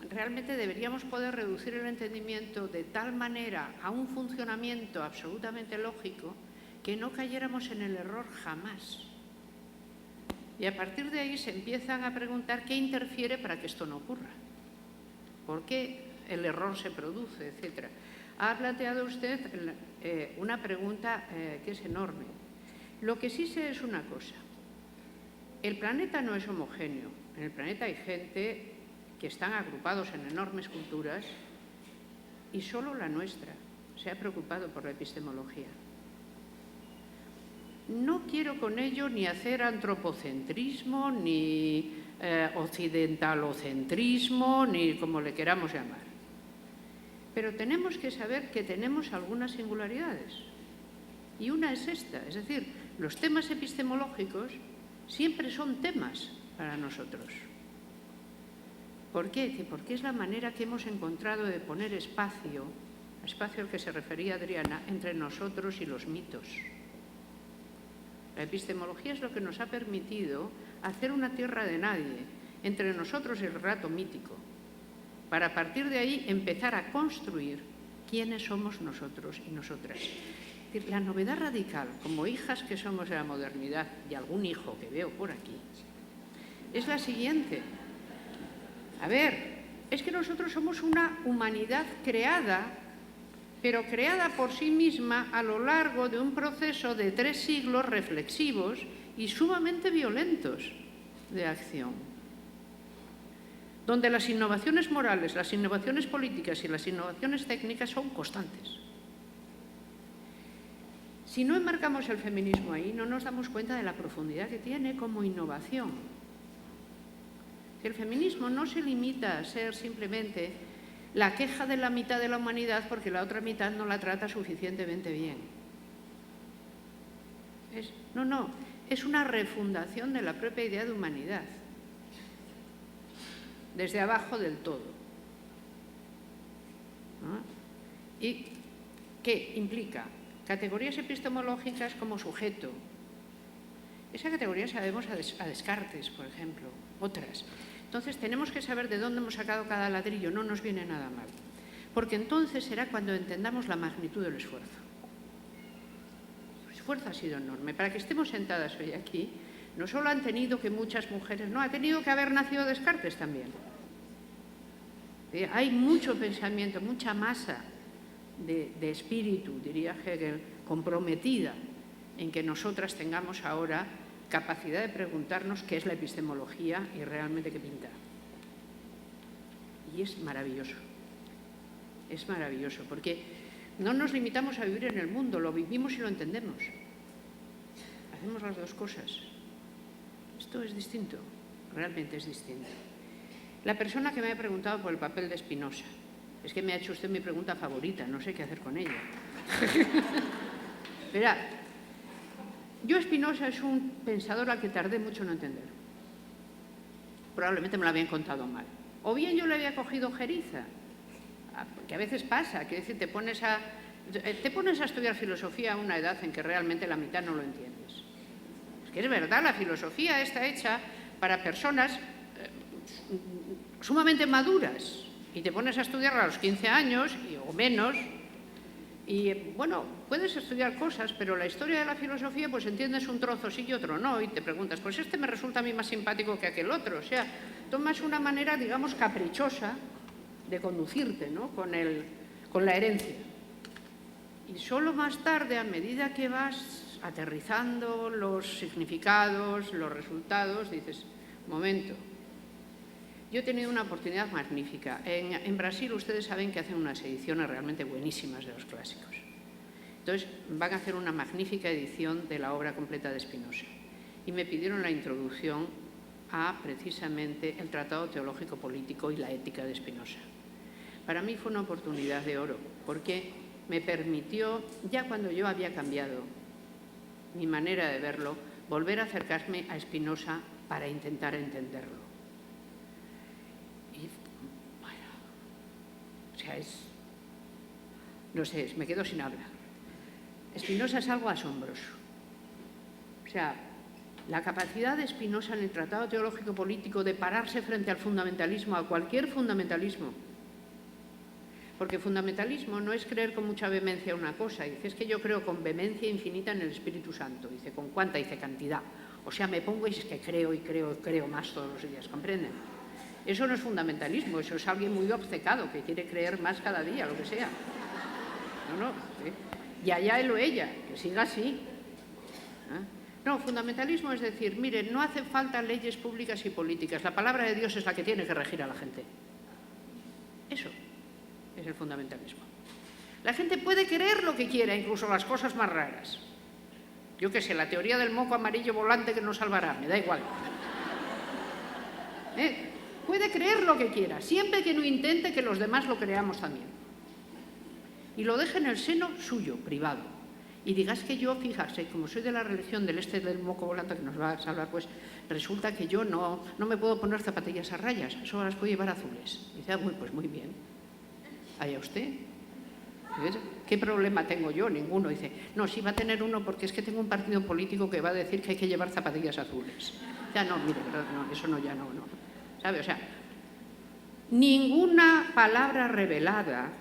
realmente deberíamos poder reducir el entendimiento de tal manera a un funcionamiento absolutamente lógico que no cayéramos en el error jamás. Y a partir de ahí se empiezan a preguntar qué interfiere para que esto no ocurra, por qué el error se produce, etcétera. Ha planteado usted una pregunta que es enorme. Lo que sí sé es una cosa. El planeta no es homogéneo. En el planeta hay gente que están agrupados en enormes culturas y solo la nuestra se ha preocupado por la epistemología. No quiero con ello ni hacer antropocentrismo, ni occidentalocentrismo, ni como le queramos llamar. Pero tenemos que saber que tenemos algunas singularidades. Y una es esta, es decir, los temas epistemológicos siempre son temas para nosotros. ¿Por qué? Porque es la manera que hemos encontrado de poner espacio al que se refería Adriana, entre nosotros y los mitos. La epistemología es lo que nos ha permitido hacer una tierra de nadie entre nosotros y el relato mítico, para a partir de ahí empezar a construir quiénes somos nosotros y nosotras. Es decir, la novedad radical, como hijas que somos de la modernidad, y algún hijo que veo por aquí, es la siguiente. A ver, es que nosotros somos una humanidad creada, pero creada por sí misma a lo largo de un proceso de 3 siglos reflexivos y sumamente violentos de acción, donde las innovaciones morales, las innovaciones políticas y las innovaciones técnicas son constantes. Si no enmarcamos el feminismo ahí, no nos damos cuenta de la profundidad que tiene como innovación. El feminismo no se limita a ser simplemente la queja de la mitad de la humanidad porque la otra mitad no la trata suficientemente bien. No, es una refundación de la propia idea de humanidad, desde abajo del todo. ¿No? ¿Y qué implica? Categorías epistemológicas como sujeto. Esa categoría sabemos a Descartes, por ejemplo, otras. Entonces tenemos que saber de dónde hemos sacado cada ladrillo, no nos viene nada mal. Porque entonces será cuando entendamos la magnitud del esfuerzo. El esfuerzo ha sido enorme. Para que estemos sentadas hoy aquí, no solo han tenido que muchas mujeres, no, ha tenido que haber nacido Descartes también. Hay mucho pensamiento, mucha masa de espíritu, diría Hegel, comprometida en que nosotras tengamos ahora capacidad de preguntarnos qué es la epistemología y realmente qué pinta. Y es maravilloso porque no nos limitamos a vivir en el mundo, lo vivimos y lo entendemos. Hacemos las dos cosas. Esto es distinto, realmente es distinto. La persona que me ha preguntado por el papel de Spinoza, es que me ha hecho usted mi pregunta favorita, no sé qué hacer con ella. Verá, yo Spinoza es un pensador al que tardé mucho en no entender. Probablemente me lo habían contado mal. O bien yo le había cogido jeriza, que a veces pasa, que te pones a estudiar filosofía a una edad en que realmente la mitad no lo entiendes. Es que es verdad, la filosofía está hecha para personas sumamente maduras y te pones a estudiarla a los 15 años o menos. Y bueno, puedes estudiar cosas, pero la historia de la filosofía pues entiendes un trozo sí y otro no, y te preguntas, pues este me resulta a mí más simpático que aquel otro. O sea, tomas una manera, digamos, caprichosa de conducirte, ¿no? con la herencia. Y solo más tarde, a medida que vas aterrizando los significados, los resultados, dices, momento, yo he tenido una oportunidad magnífica. En Brasil ustedes saben que hacen unas ediciones realmente buenísimas de los clásicos. Entonces van a hacer una magnífica edición de la obra completa de Spinoza. Y me pidieron la introducción a precisamente el Tratado Teológico Político y la Ética de Spinoza. Para mí fue una oportunidad de oro, porque me permitió, ya cuando yo había cambiado mi manera de verlo, volver a acercarme a Spinoza para intentar entenderlo. Y, bueno, o sea, no sé, me quedo sin hablar. Spinoza es algo asombroso. O sea, la capacidad de Spinoza en el Tratado Teológico Político de pararse frente al fundamentalismo, a cualquier fundamentalismo, porque fundamentalismo no es creer con mucha vehemencia una cosa, dice, es que yo creo con vehemencia infinita en el Espíritu Santo, dice, ¿con cuánta? Dice, cantidad. O sea, me pongo y es que creo y creo y creo más todos los días, ¿comprenden? Eso no es fundamentalismo, eso es alguien muy obcecado que quiere creer más cada día, lo que sea. No, ¿sí? Y allá él o ella, que siga así. No, fundamentalismo es decir, miren, no hacen falta leyes públicas y políticas, la palabra de Dios es la que tiene que regir a la gente. Eso es el fundamentalismo. La gente puede creer lo que quiera, incluso las cosas más raras. Yo qué sé, la teoría del moco amarillo volante que nos salvará, me da igual. Puede creer lo que quiera, siempre que no intente que los demás lo creamos también. Y lo deje en el seno suyo, privado. Y digas que yo, fíjate, como soy de la religión del del moco volante que nos va a salvar, pues resulta que yo no me puedo poner zapatillas a rayas, solo las puedo llevar azules. Y dice, pues muy bien, allá usted. ¿Qué problema tengo yo? Ninguno. Dice, no, sí va a tener uno porque es que tengo un partido político que va a decir que hay que llevar zapatillas azules. Ya no, mire, no, eso no, ya no. ¿Sabe? O sea, ninguna palabra revelada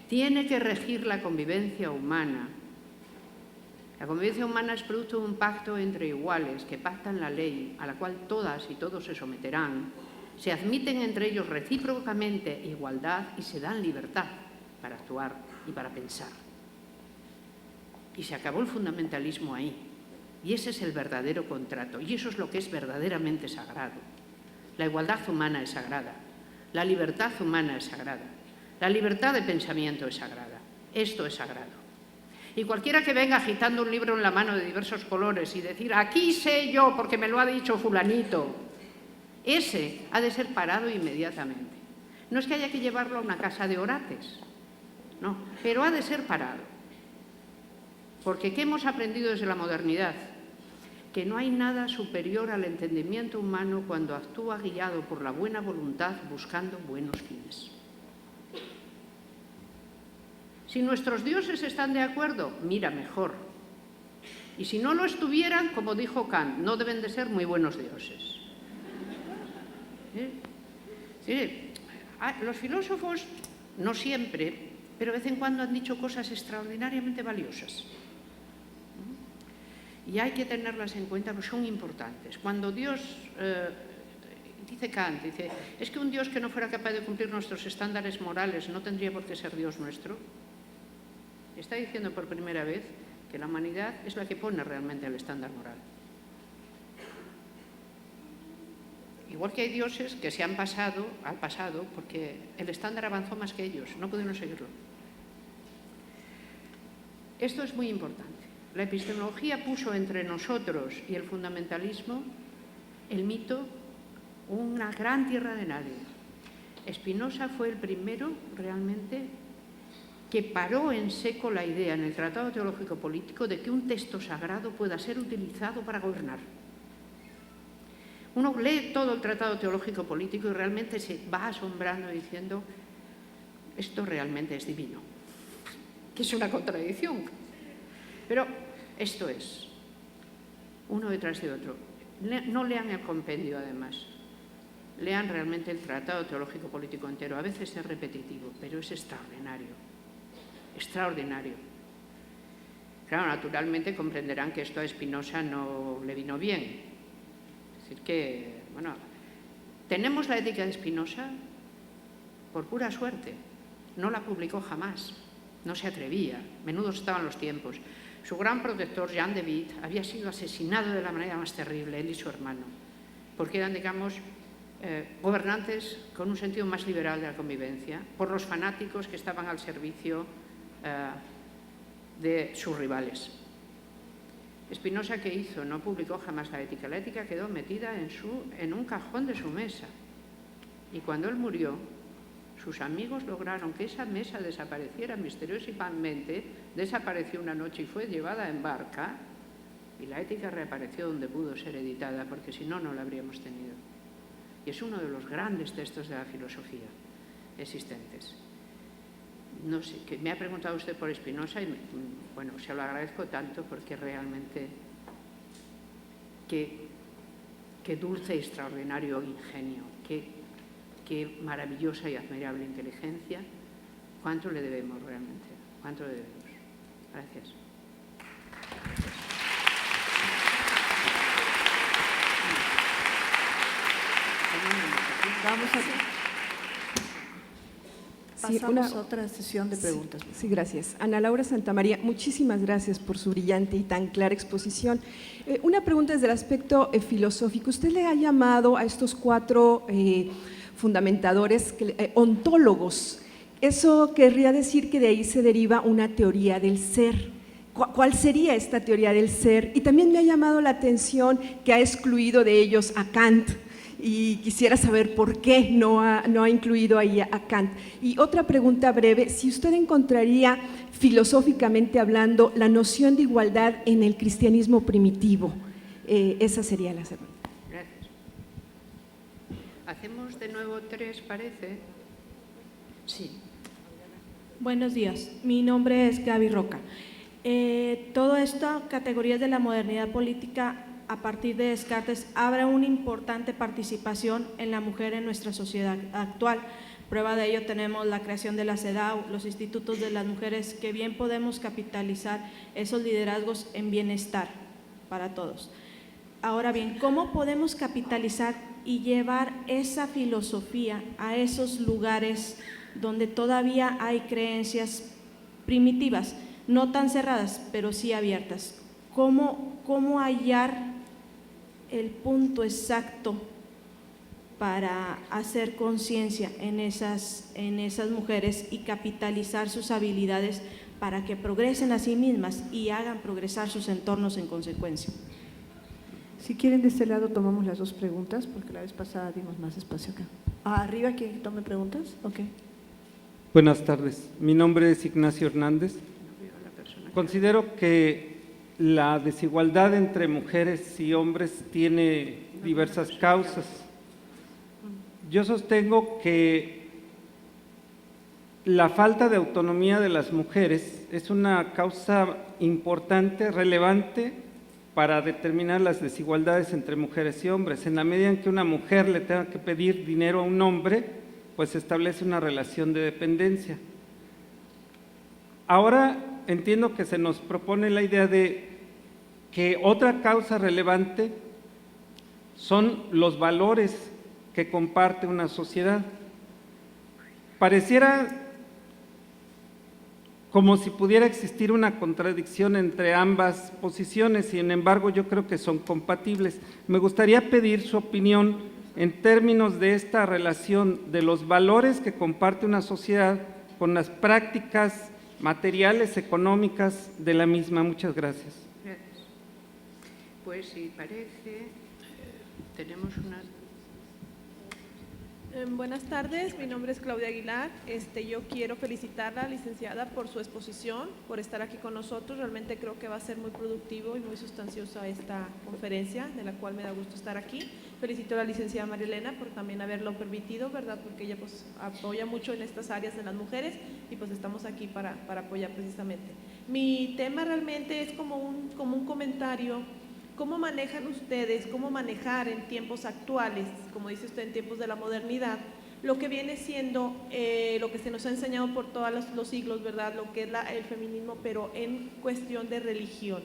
tiene que regir la convivencia humana. La convivencia humana es producto de un pacto entre iguales que pactan la ley, a la cual todas y todos se someterán, se admiten entre ellos recíprocamente igualdad y se dan libertad para actuar y para pensar. Y se acabó el fundamentalismo ahí. Y ese es el verdadero contrato. Y eso es lo que es verdaderamente sagrado. La igualdad humana es sagrada. La libertad humana es sagrada. La libertad de pensamiento es sagrada. Esto es sagrado. Y cualquiera que venga agitando un libro en la mano de diversos colores y decir, aquí sé yo porque me lo ha dicho fulanito, ese ha de ser parado inmediatamente. No es que haya que llevarlo a una casa de orates, no, pero ha de ser parado. Porque ¿qué hemos aprendido desde la modernidad? Que no hay nada superior al entendimiento humano cuando actúa guiado por la buena voluntad buscando buenos fines. Si nuestros dioses están de acuerdo, mira, mejor. Y si no lo estuvieran, como dijo Kant, no deben de ser muy buenos dioses. ¿Sí? Los filósofos, no siempre, pero de vez en cuando han dicho cosas extraordinariamente valiosas. Y hay que tenerlas en cuenta porque son importantes. Cuando Dios, dice Kant, dice, es que un Dios que no fuera capaz de cumplir nuestros estándares morales no tendría por qué ser Dios nuestro. Está diciendo por primera vez que la humanidad es la que pone realmente el estándar moral. Igual que hay dioses que se han pasado al pasado porque el estándar avanzó más que ellos, no pudieron seguirlo. Esto es muy importante. La epistemología puso entre nosotros y el fundamentalismo el mito una gran tierra de nadie. Spinoza fue el primero realmente que paró en seco la idea en el Tratado Teológico Político de que un texto sagrado pueda ser utilizado para gobernar. Uno lee todo el Tratado Teológico Político y realmente se va asombrando diciendo esto realmente es divino, que es una contradicción. Pero esto es, uno detrás de otro. No lean el compendio, además. Lean realmente el Tratado Teológico Político entero. A veces es repetitivo, pero es extraordinario. Extraordinario. Claro, naturalmente comprenderán que esto a Spinoza no le vino bien. Es decir que, bueno, ¿tenemos la ética de Spinoza? por pura suerte. No la publicó jamás, no se atrevía, menudos estaban los tiempos. Su gran protector, Jean de Witt, había sido asesinado de la manera más terrible, él y su hermano, porque eran, digamos, gobernantes con un sentido más liberal de la convivencia, por los fanáticos que estaban al servicio de sus rivales. Spinoza, ¿qué hizo? No publicó jamás la ética. La ética quedó metida en un cajón de su mesa. Y cuando él murió, sus amigos lograron que esa mesa desapareciera misteriosamente, desapareció una noche y fue llevada en barca, y la ética reapareció donde pudo ser editada, porque si no, no la habríamos tenido. Y es uno de los grandes textos de la filosofía existentes. No sé, que me ha preguntado usted por Spinoza y, bueno, se lo agradezco tanto porque realmente qué dulce y extraordinario ingenio, qué maravillosa y admirable inteligencia. ¿Cuánto le debemos realmente? ¿Cuánto le debemos? Gracias. Vamos a Sí, pasamos a otra sesión de preguntas. Sí, gracias. Ana Laura Santamaría, muchísimas gracias por su brillante y tan clara exposición. Una pregunta desde el aspecto filosófico. Usted le ha llamado a estos 4 fundamentadores ontólogos. Eso querría decir que de ahí se deriva una teoría del ser. ¿Cuál sería esta teoría del ser? Y también me ha llamado la atención que ha excluido de ellos a Kant. Y quisiera saber por qué no ha incluido ahí a Kant. Y otra pregunta breve, si usted encontraría, filosóficamente hablando, la noción de igualdad en el cristianismo primitivo. Esa sería la segunda. Gracias. Hacemos de nuevo 3, parece. Sí. Buenos días, mi nombre es Gaby Roca. Todo esto, categorías de la modernidad política, a partir de Descartes, abre una importante participación en la mujer en nuestra sociedad actual. Prueba de ello tenemos la creación de la CEDAW, los institutos de las mujeres, que bien podemos capitalizar esos liderazgos en bienestar para todos. Ahora bien, ¿cómo podemos capitalizar y llevar esa filosofía a esos lugares donde todavía hay creencias primitivas, no tan cerradas, pero sí abiertas? ¿Cómo hallar el punto exacto para hacer conciencia en esas mujeres y capitalizar sus habilidades para que progresen a sí mismas y hagan progresar sus entornos en consecuencia? Si quieren, de este lado tomamos las 2 preguntas, porque la vez pasada dimos más espacio acá. Arriba, ¿quién tome preguntas? Ok. Buenas tardes, mi nombre es Ignacio Hernández. Considero que la desigualdad entre mujeres y hombres tiene diversas causas. Yo sostengo que la falta de autonomía de las mujeres es una causa importante, relevante, para determinar las desigualdades entre mujeres y hombres. En la medida en que una mujer le tenga que pedir dinero a un hombre, pues se establece una relación de dependencia. Ahora entiendo que se nos propone la idea de que otra causa relevante son los valores que comparte una sociedad. Pareciera como si pudiera existir una contradicción entre ambas posiciones, sin embargo yo creo que son compatibles. Me gustaría pedir su opinión en términos de esta relación de los valores que comparte una sociedad con las prácticas materiales, económicas de la misma. Muchas gracias. Gracias. Pues si parece, tenemos una... Buenas tardes, mi nombre es Claudia Aguilar. Yo quiero felicitar a la licenciada por su exposición, por estar aquí con nosotros. Realmente creo que va a ser muy productivo y muy sustanciosa esta conferencia, de la cual me da gusto estar aquí. Felicito a la licenciada María Elena por también haberlo permitido, ¿verdad? Porque ella pues apoya mucho en estas áreas de las mujeres y pues estamos aquí para apoyar precisamente. Mi tema realmente es como un comentario. ¿Cómo manejan ustedes, cómo manejar en tiempos actuales, como dice usted, en tiempos de la modernidad, lo que viene siendo lo que se nos ha enseñado por todos los siglos, ¿verdad? Lo que es el feminismo, pero en cuestión de religión.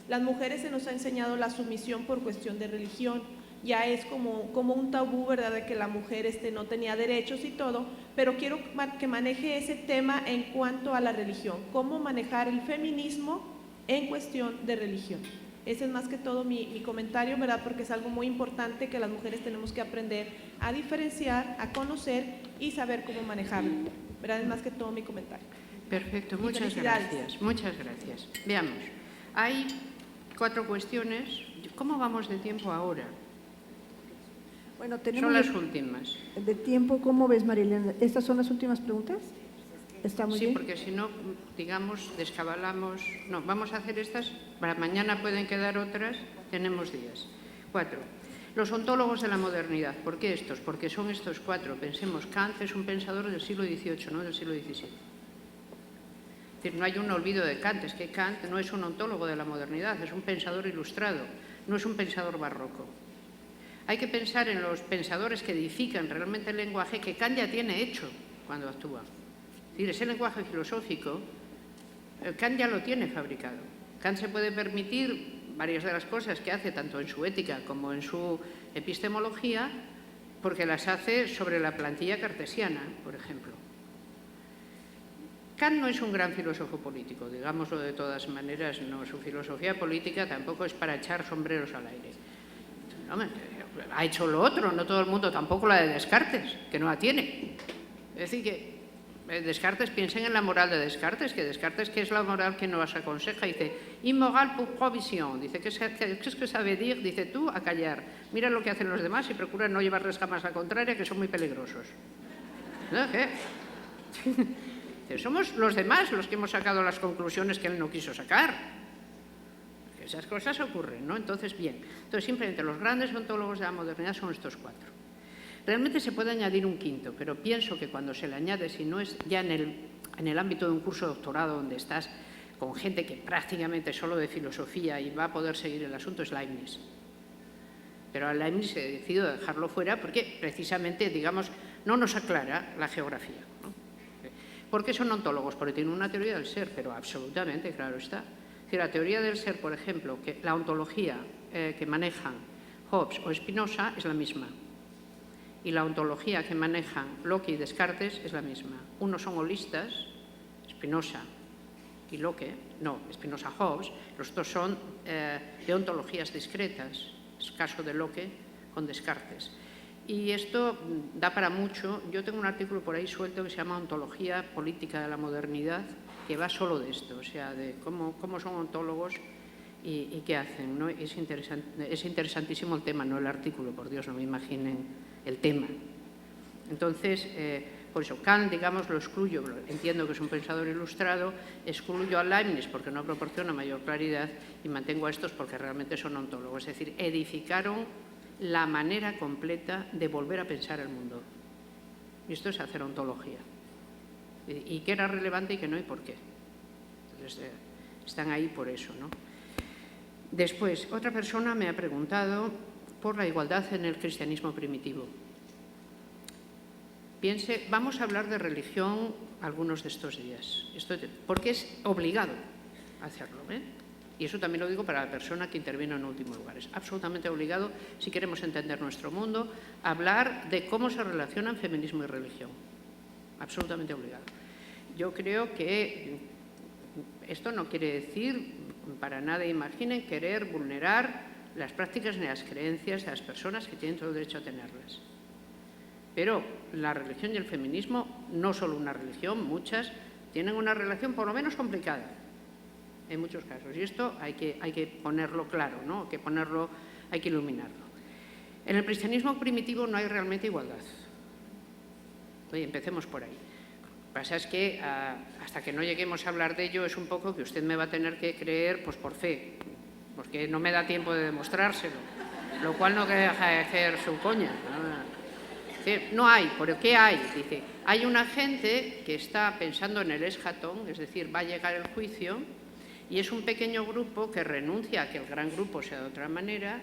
Las mujeres se nos ha enseñado la sumisión por cuestión de religión. ya es como un tabú, ¿verdad?, de que la mujer no tenía derechos y todo, pero quiero que maneje ese tema en cuanto a la religión, cómo manejar el feminismo en cuestión de religión. Ese es más que todo mi comentario, ¿verdad?, porque es algo muy importante que las mujeres tenemos que aprender a diferenciar, a conocer y saber cómo manejarlo, ¿verdad? Es más que todo mi comentario. Perfecto, muchas gracias. Muchas gracias. Veamos, hay 4 cuestiones. ¿Cómo vamos de tiempo ahora? Bueno, tenemos son las últimas. De tiempo, ¿cómo ves, Marilena? ¿Estas son las últimas preguntas? ¿Está muy bien? Sí, porque si no, digamos, descabalamos. No, vamos a hacer estas. Para mañana pueden quedar otras. Tenemos días. 4. Los ontólogos de la modernidad. ¿Por qué estos? Porque son estos 4. Pensemos, Kant es un pensador del siglo XVIII, no del siglo XVII. Es decir, no hay un olvido de Kant. Es que Kant no es un ontólogo de la modernidad, es un pensador ilustrado, no es un pensador barroco. Hay que pensar en los pensadores que edifican realmente el lenguaje que Kant ya tiene hecho cuando actúa. Es decir, ese lenguaje filosófico, Kant ya lo tiene fabricado. Kant se puede permitir varias de las cosas que hace tanto en su ética como en su epistemología, porque las hace sobre la plantilla cartesiana, por ejemplo. Kant no es un gran filósofo político, digámoslo de todas maneras, no, su filosofía política tampoco es para echar sombreros al aire. No, ha hecho lo otro, no todo el mundo, tampoco la de Descartes, que no la tiene. Es decir, que Descartes, piensen en la moral de Descartes, que es la moral que nos aconseja, dice, immoral pour provision, dice, ¿qué es que sabe decir? Dice, tú a callar, mira lo que hacen los demás y procura no llevarles jamás la contraria, que son muy peligrosos. ¿No? ¿Qué? Somos los demás los que hemos sacado las conclusiones que él no quiso sacar. Esas cosas ocurren, ¿no? Entonces, bien. Entonces, simplemente los grandes ontólogos de la modernidad son estos 4. Realmente se puede añadir un quinto, pero pienso que cuando se le añade, si no es ya en el ámbito de un curso de doctorado donde estás con gente que prácticamente solo de filosofía y va a poder seguir el asunto, es Leibniz. Pero a Leibniz he decidido dejarlo fuera porque precisamente, digamos, no nos aclara la geografía, ¿no? ¿Por qué son ontólogos? Porque tienen una teoría del ser, pero absolutamente, claro está. Es decir, la teoría del ser, por ejemplo, que la ontología que manejan Hobbes o Spinoza es la misma. Y la ontología que manejan Locke y Descartes es la misma. Unos son holistas, Spinoza y Locke, no, Spinoza-Hobbes, los dos son de ontologías discretas, es el caso de Locke con Descartes. Y esto da para mucho. Yo tengo un artículo por ahí suelto que se llama Ontología política de la modernidad, que va solo de esto, o sea, de cómo son ontólogos y qué hacen, ¿no? Es interesantísimo el tema, no el artículo, por Dios, no me imaginen el tema. Entonces, por eso, Kant, digamos, lo excluyo, entiendo que es un pensador ilustrado, excluyo a Leibniz porque no proporciona mayor claridad y mantengo a estos porque realmente son ontólogos, es decir, edificaron la manera completa de volver a pensar el mundo. Y esto es hacer ontología. Y qué era relevante y qué no y por qué. Entonces, están ahí por eso, ¿no? Después, otra persona me ha preguntado por la igualdad en el cristianismo primitivo. Piense, vamos a hablar de religión algunos de estos días, porque es obligado hacerlo, ¿eh? Y eso también lo digo para la persona que intervino en último lugar. Es absolutamente obligado, si queremos entender nuestro mundo, hablar de cómo se relacionan feminismo y religión. Absolutamente obligado. Yo creo que esto no quiere decir, para nada imaginen, querer vulnerar las prácticas ni las creencias de las personas que tienen todo el derecho a tenerlas. Pero la religión y el feminismo, no solo una religión, muchas, tienen una relación por lo menos complicada. En muchos casos. Y esto hay que ponerlo claro, ¿no? Hay que iluminarlo. En el cristianismo primitivo no hay realmente igualdad. Oye, empecemos por ahí. Lo que pasa es que hasta que no lleguemos a hablar de ello es un poco que usted me va a tener que creer pues por fe, porque no me da tiempo de demostrárselo, lo cual no deja de hacer su coña. No hay, ¿pero qué hay? Dice, hay una gente que está pensando en el eschatón, es decir, va a llegar el juicio. Y es un pequeño grupo que renuncia a que el gran grupo sea de otra manera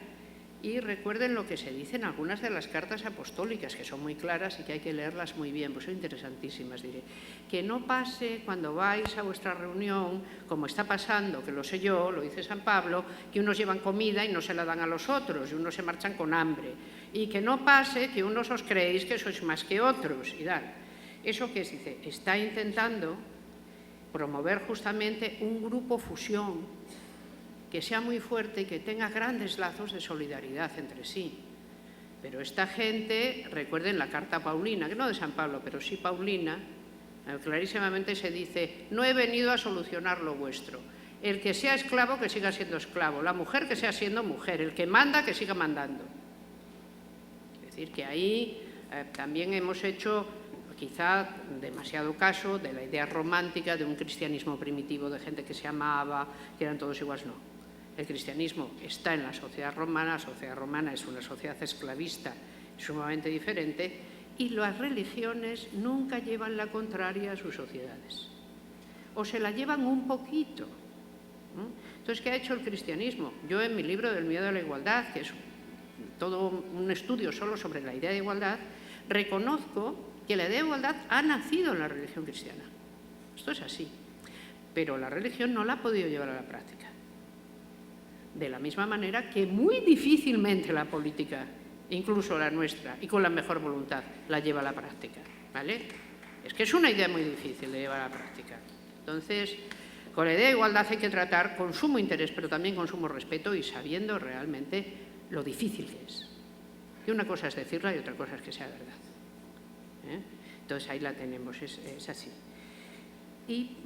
Y recuerden lo que se dice en algunas de las cartas apostólicas, que son muy claras y que hay que leerlas muy bien, pues son interesantísimas, diré. Que no pase cuando vais a vuestra reunión, como está pasando, que lo sé yo, lo dice San Pablo, que unos llevan comida y no se la dan a los otros, y unos se marchan con hambre. Y que no pase que unos os creéis que sois más que otros, y tal. ¿Eso qué se dice? Está intentando promover justamente un grupo fusión que sea muy fuerte y que tenga grandes lazos de solidaridad entre sí. Pero esta gente, recuerden la carta paulina, que no de San Pablo, pero sí paulina, clarísimamente se dice: no he venido a solucionar lo vuestro. El que sea esclavo, que siga siendo esclavo. La mujer, que sea siendo mujer. El que manda, que siga mandando. Es decir, que ahí también hemos hecho quizá demasiado caso de la idea romántica de un cristianismo primitivo, de gente que se amaba, que eran todos iguales. No. El cristianismo está en la sociedad romana es una sociedad esclavista sumamente diferente, y las religiones nunca llevan la contraria a sus sociedades, o se la llevan un poquito. Entonces, ¿qué ha hecho el cristianismo? Yo en mi libro del miedo a la igualdad, que es todo un estudio solo sobre la idea de igualdad, reconozco que la idea de igualdad ha nacido en la religión cristiana. Esto es así, pero la religión no la ha podido llevar a la práctica. De la misma manera que muy difícilmente la política, incluso la nuestra, y con la mejor voluntad, la lleva a la práctica, ¿vale? Es que es una idea muy difícil de llevar a la práctica. Entonces, con la idea de igualdad hay que tratar con sumo interés, pero también con sumo respeto y sabiendo realmente lo difícil que es. Y una cosa es decirla y otra cosa es que sea verdad. Entonces, ahí la tenemos, es así. Y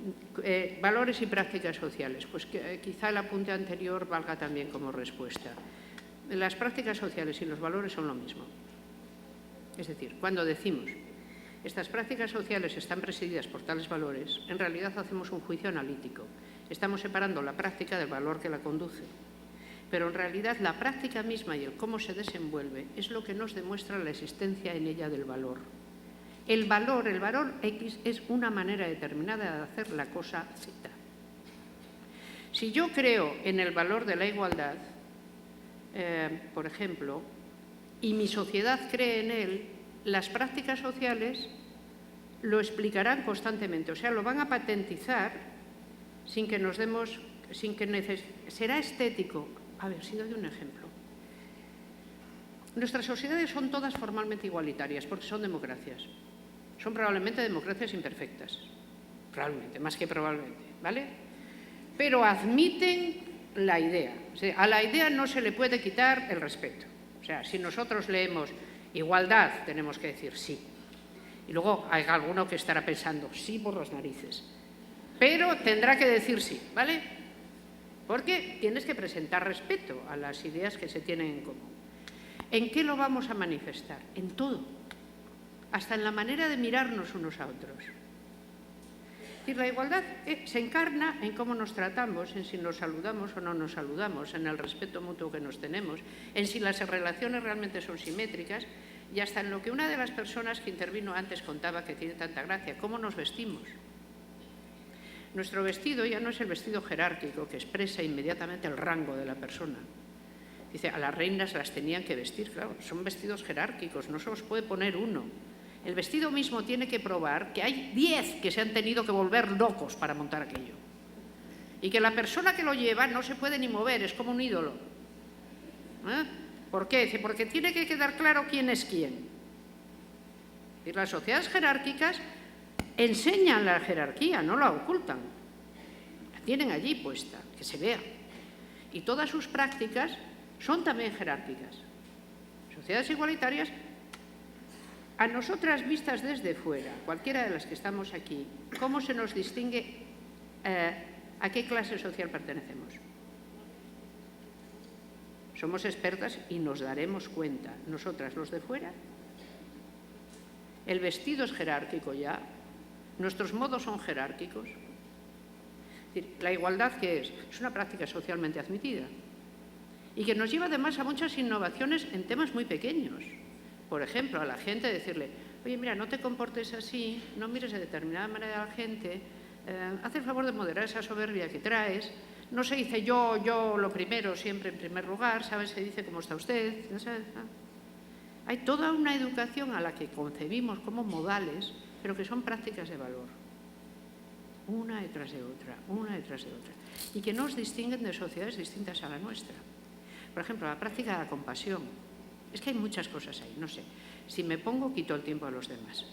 valores y prácticas sociales, pues quizá el apunte anterior valga también como respuesta. Las prácticas sociales y los valores son lo mismo. Es decir, cuando decimos estas prácticas sociales están presididas por tales valores, en realidad hacemos un juicio analítico. Estamos separando la práctica del valor que la conduce. Pero en realidad la práctica misma y el cómo se desenvuelve es lo que nos demuestra la existencia en ella del valor. El valor X es una manera determinada de hacer la cosa Z. Si yo creo en el valor de la igualdad, por ejemplo, y mi sociedad cree en él, las prácticas sociales lo explicarán constantemente, o sea, lo van a patentizar sin que nos demos, será estético. A ver, si doy un ejemplo. Nuestras sociedades son todas formalmente igualitarias porque son democracias. Son probablemente democracias imperfectas, probablemente, más que probablemente, ¿vale? Pero admiten la idea. O sea, a la idea no se le puede quitar el respeto. O sea, si nosotros leemos igualdad, tenemos que decir sí. Y luego hay alguno que estará pensando sí por las narices. Pero tendrá que decir sí, ¿vale? Porque tienes que presentar respeto a las ideas que se tienen en común. ¿En qué lo vamos a manifestar? En todo. Hasta en la manera de mirarnos unos a otros. Y la igualdad se encarna en cómo nos tratamos, en si nos saludamos o no nos saludamos, en el respeto mutuo que nos tenemos, en si las relaciones realmente son simétricas y hasta en lo que una de las personas que intervino antes contaba, que tiene tanta gracia, cómo nos vestimos. Nuestro vestido ya no es el vestido jerárquico que expresa inmediatamente el rango de la persona. Dice, a las reinas las tenían que vestir, claro, son vestidos jerárquicos, no se os puede poner uno. El vestido mismo tiene que probar que hay 10 que se han tenido que volver locos para montar aquello. Y que la persona que lo lleva no se puede ni mover, es como un ídolo. ¿Por qué? Dice, porque tiene que quedar claro quién es quién. Y las sociedades jerárquicas enseñan la jerarquía, no la ocultan. La tienen allí puesta, que se vea. Y todas sus prácticas son también jerárquicas. Sociedades igualitarias, a nosotras vistas desde fuera, cualquiera de las que estamos aquí, ¿cómo se nos distingue a qué clase social pertenecemos? Somos expertas y nos daremos cuenta, nosotras los de fuera. El vestido es jerárquico ya, nuestros modos son jerárquicos. Es decir, la igualdad, ¿qué es? Es una práctica socialmente admitida y que nos lleva además a muchas innovaciones en temas muy pequeños. Por ejemplo, a la gente decirle, oye, mira, no te comportes así, no mires de determinada manera a la gente, haz el favor de moderar esa soberbia que traes, No se dice yo lo primero, siempre en primer lugar, ¿sabes? Se dice cómo está usted, ¿sabes? Hay toda una educación a la que concebimos como modales, pero que son prácticas de valor, una detrás de otra, y que nos distinguen de sociedades distintas a la nuestra. Por ejemplo, la práctica de la compasión. Es que hay muchas cosas ahí, no sé. Si me pongo, quito el tiempo a los demás.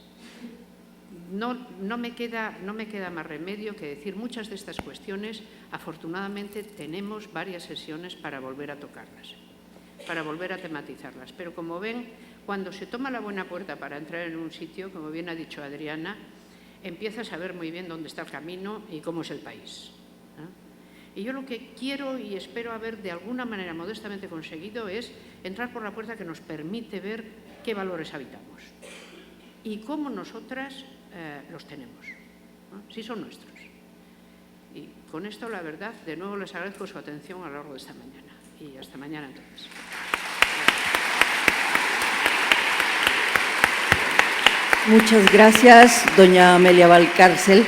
No me queda más remedio que decir muchas de estas cuestiones. Afortunadamente tenemos varias sesiones para volver a tocarlas, para volver a tematizarlas. Pero como ven, cuando se toma la buena puerta para entrar en un sitio, como bien ha dicho Adriana, empiezas a ver muy bien dónde está el camino y cómo es el país. Y yo lo que quiero y espero haber de alguna manera modestamente conseguido es entrar por la puerta que nos permite ver qué valores habitamos y cómo nosotras los tenemos, ¿no? Si son nuestros. Y con esto, la verdad, de nuevo les agradezco su atención a lo largo de esta mañana. Y hasta mañana entonces. Muchas gracias, doña Amelia Valcárcel.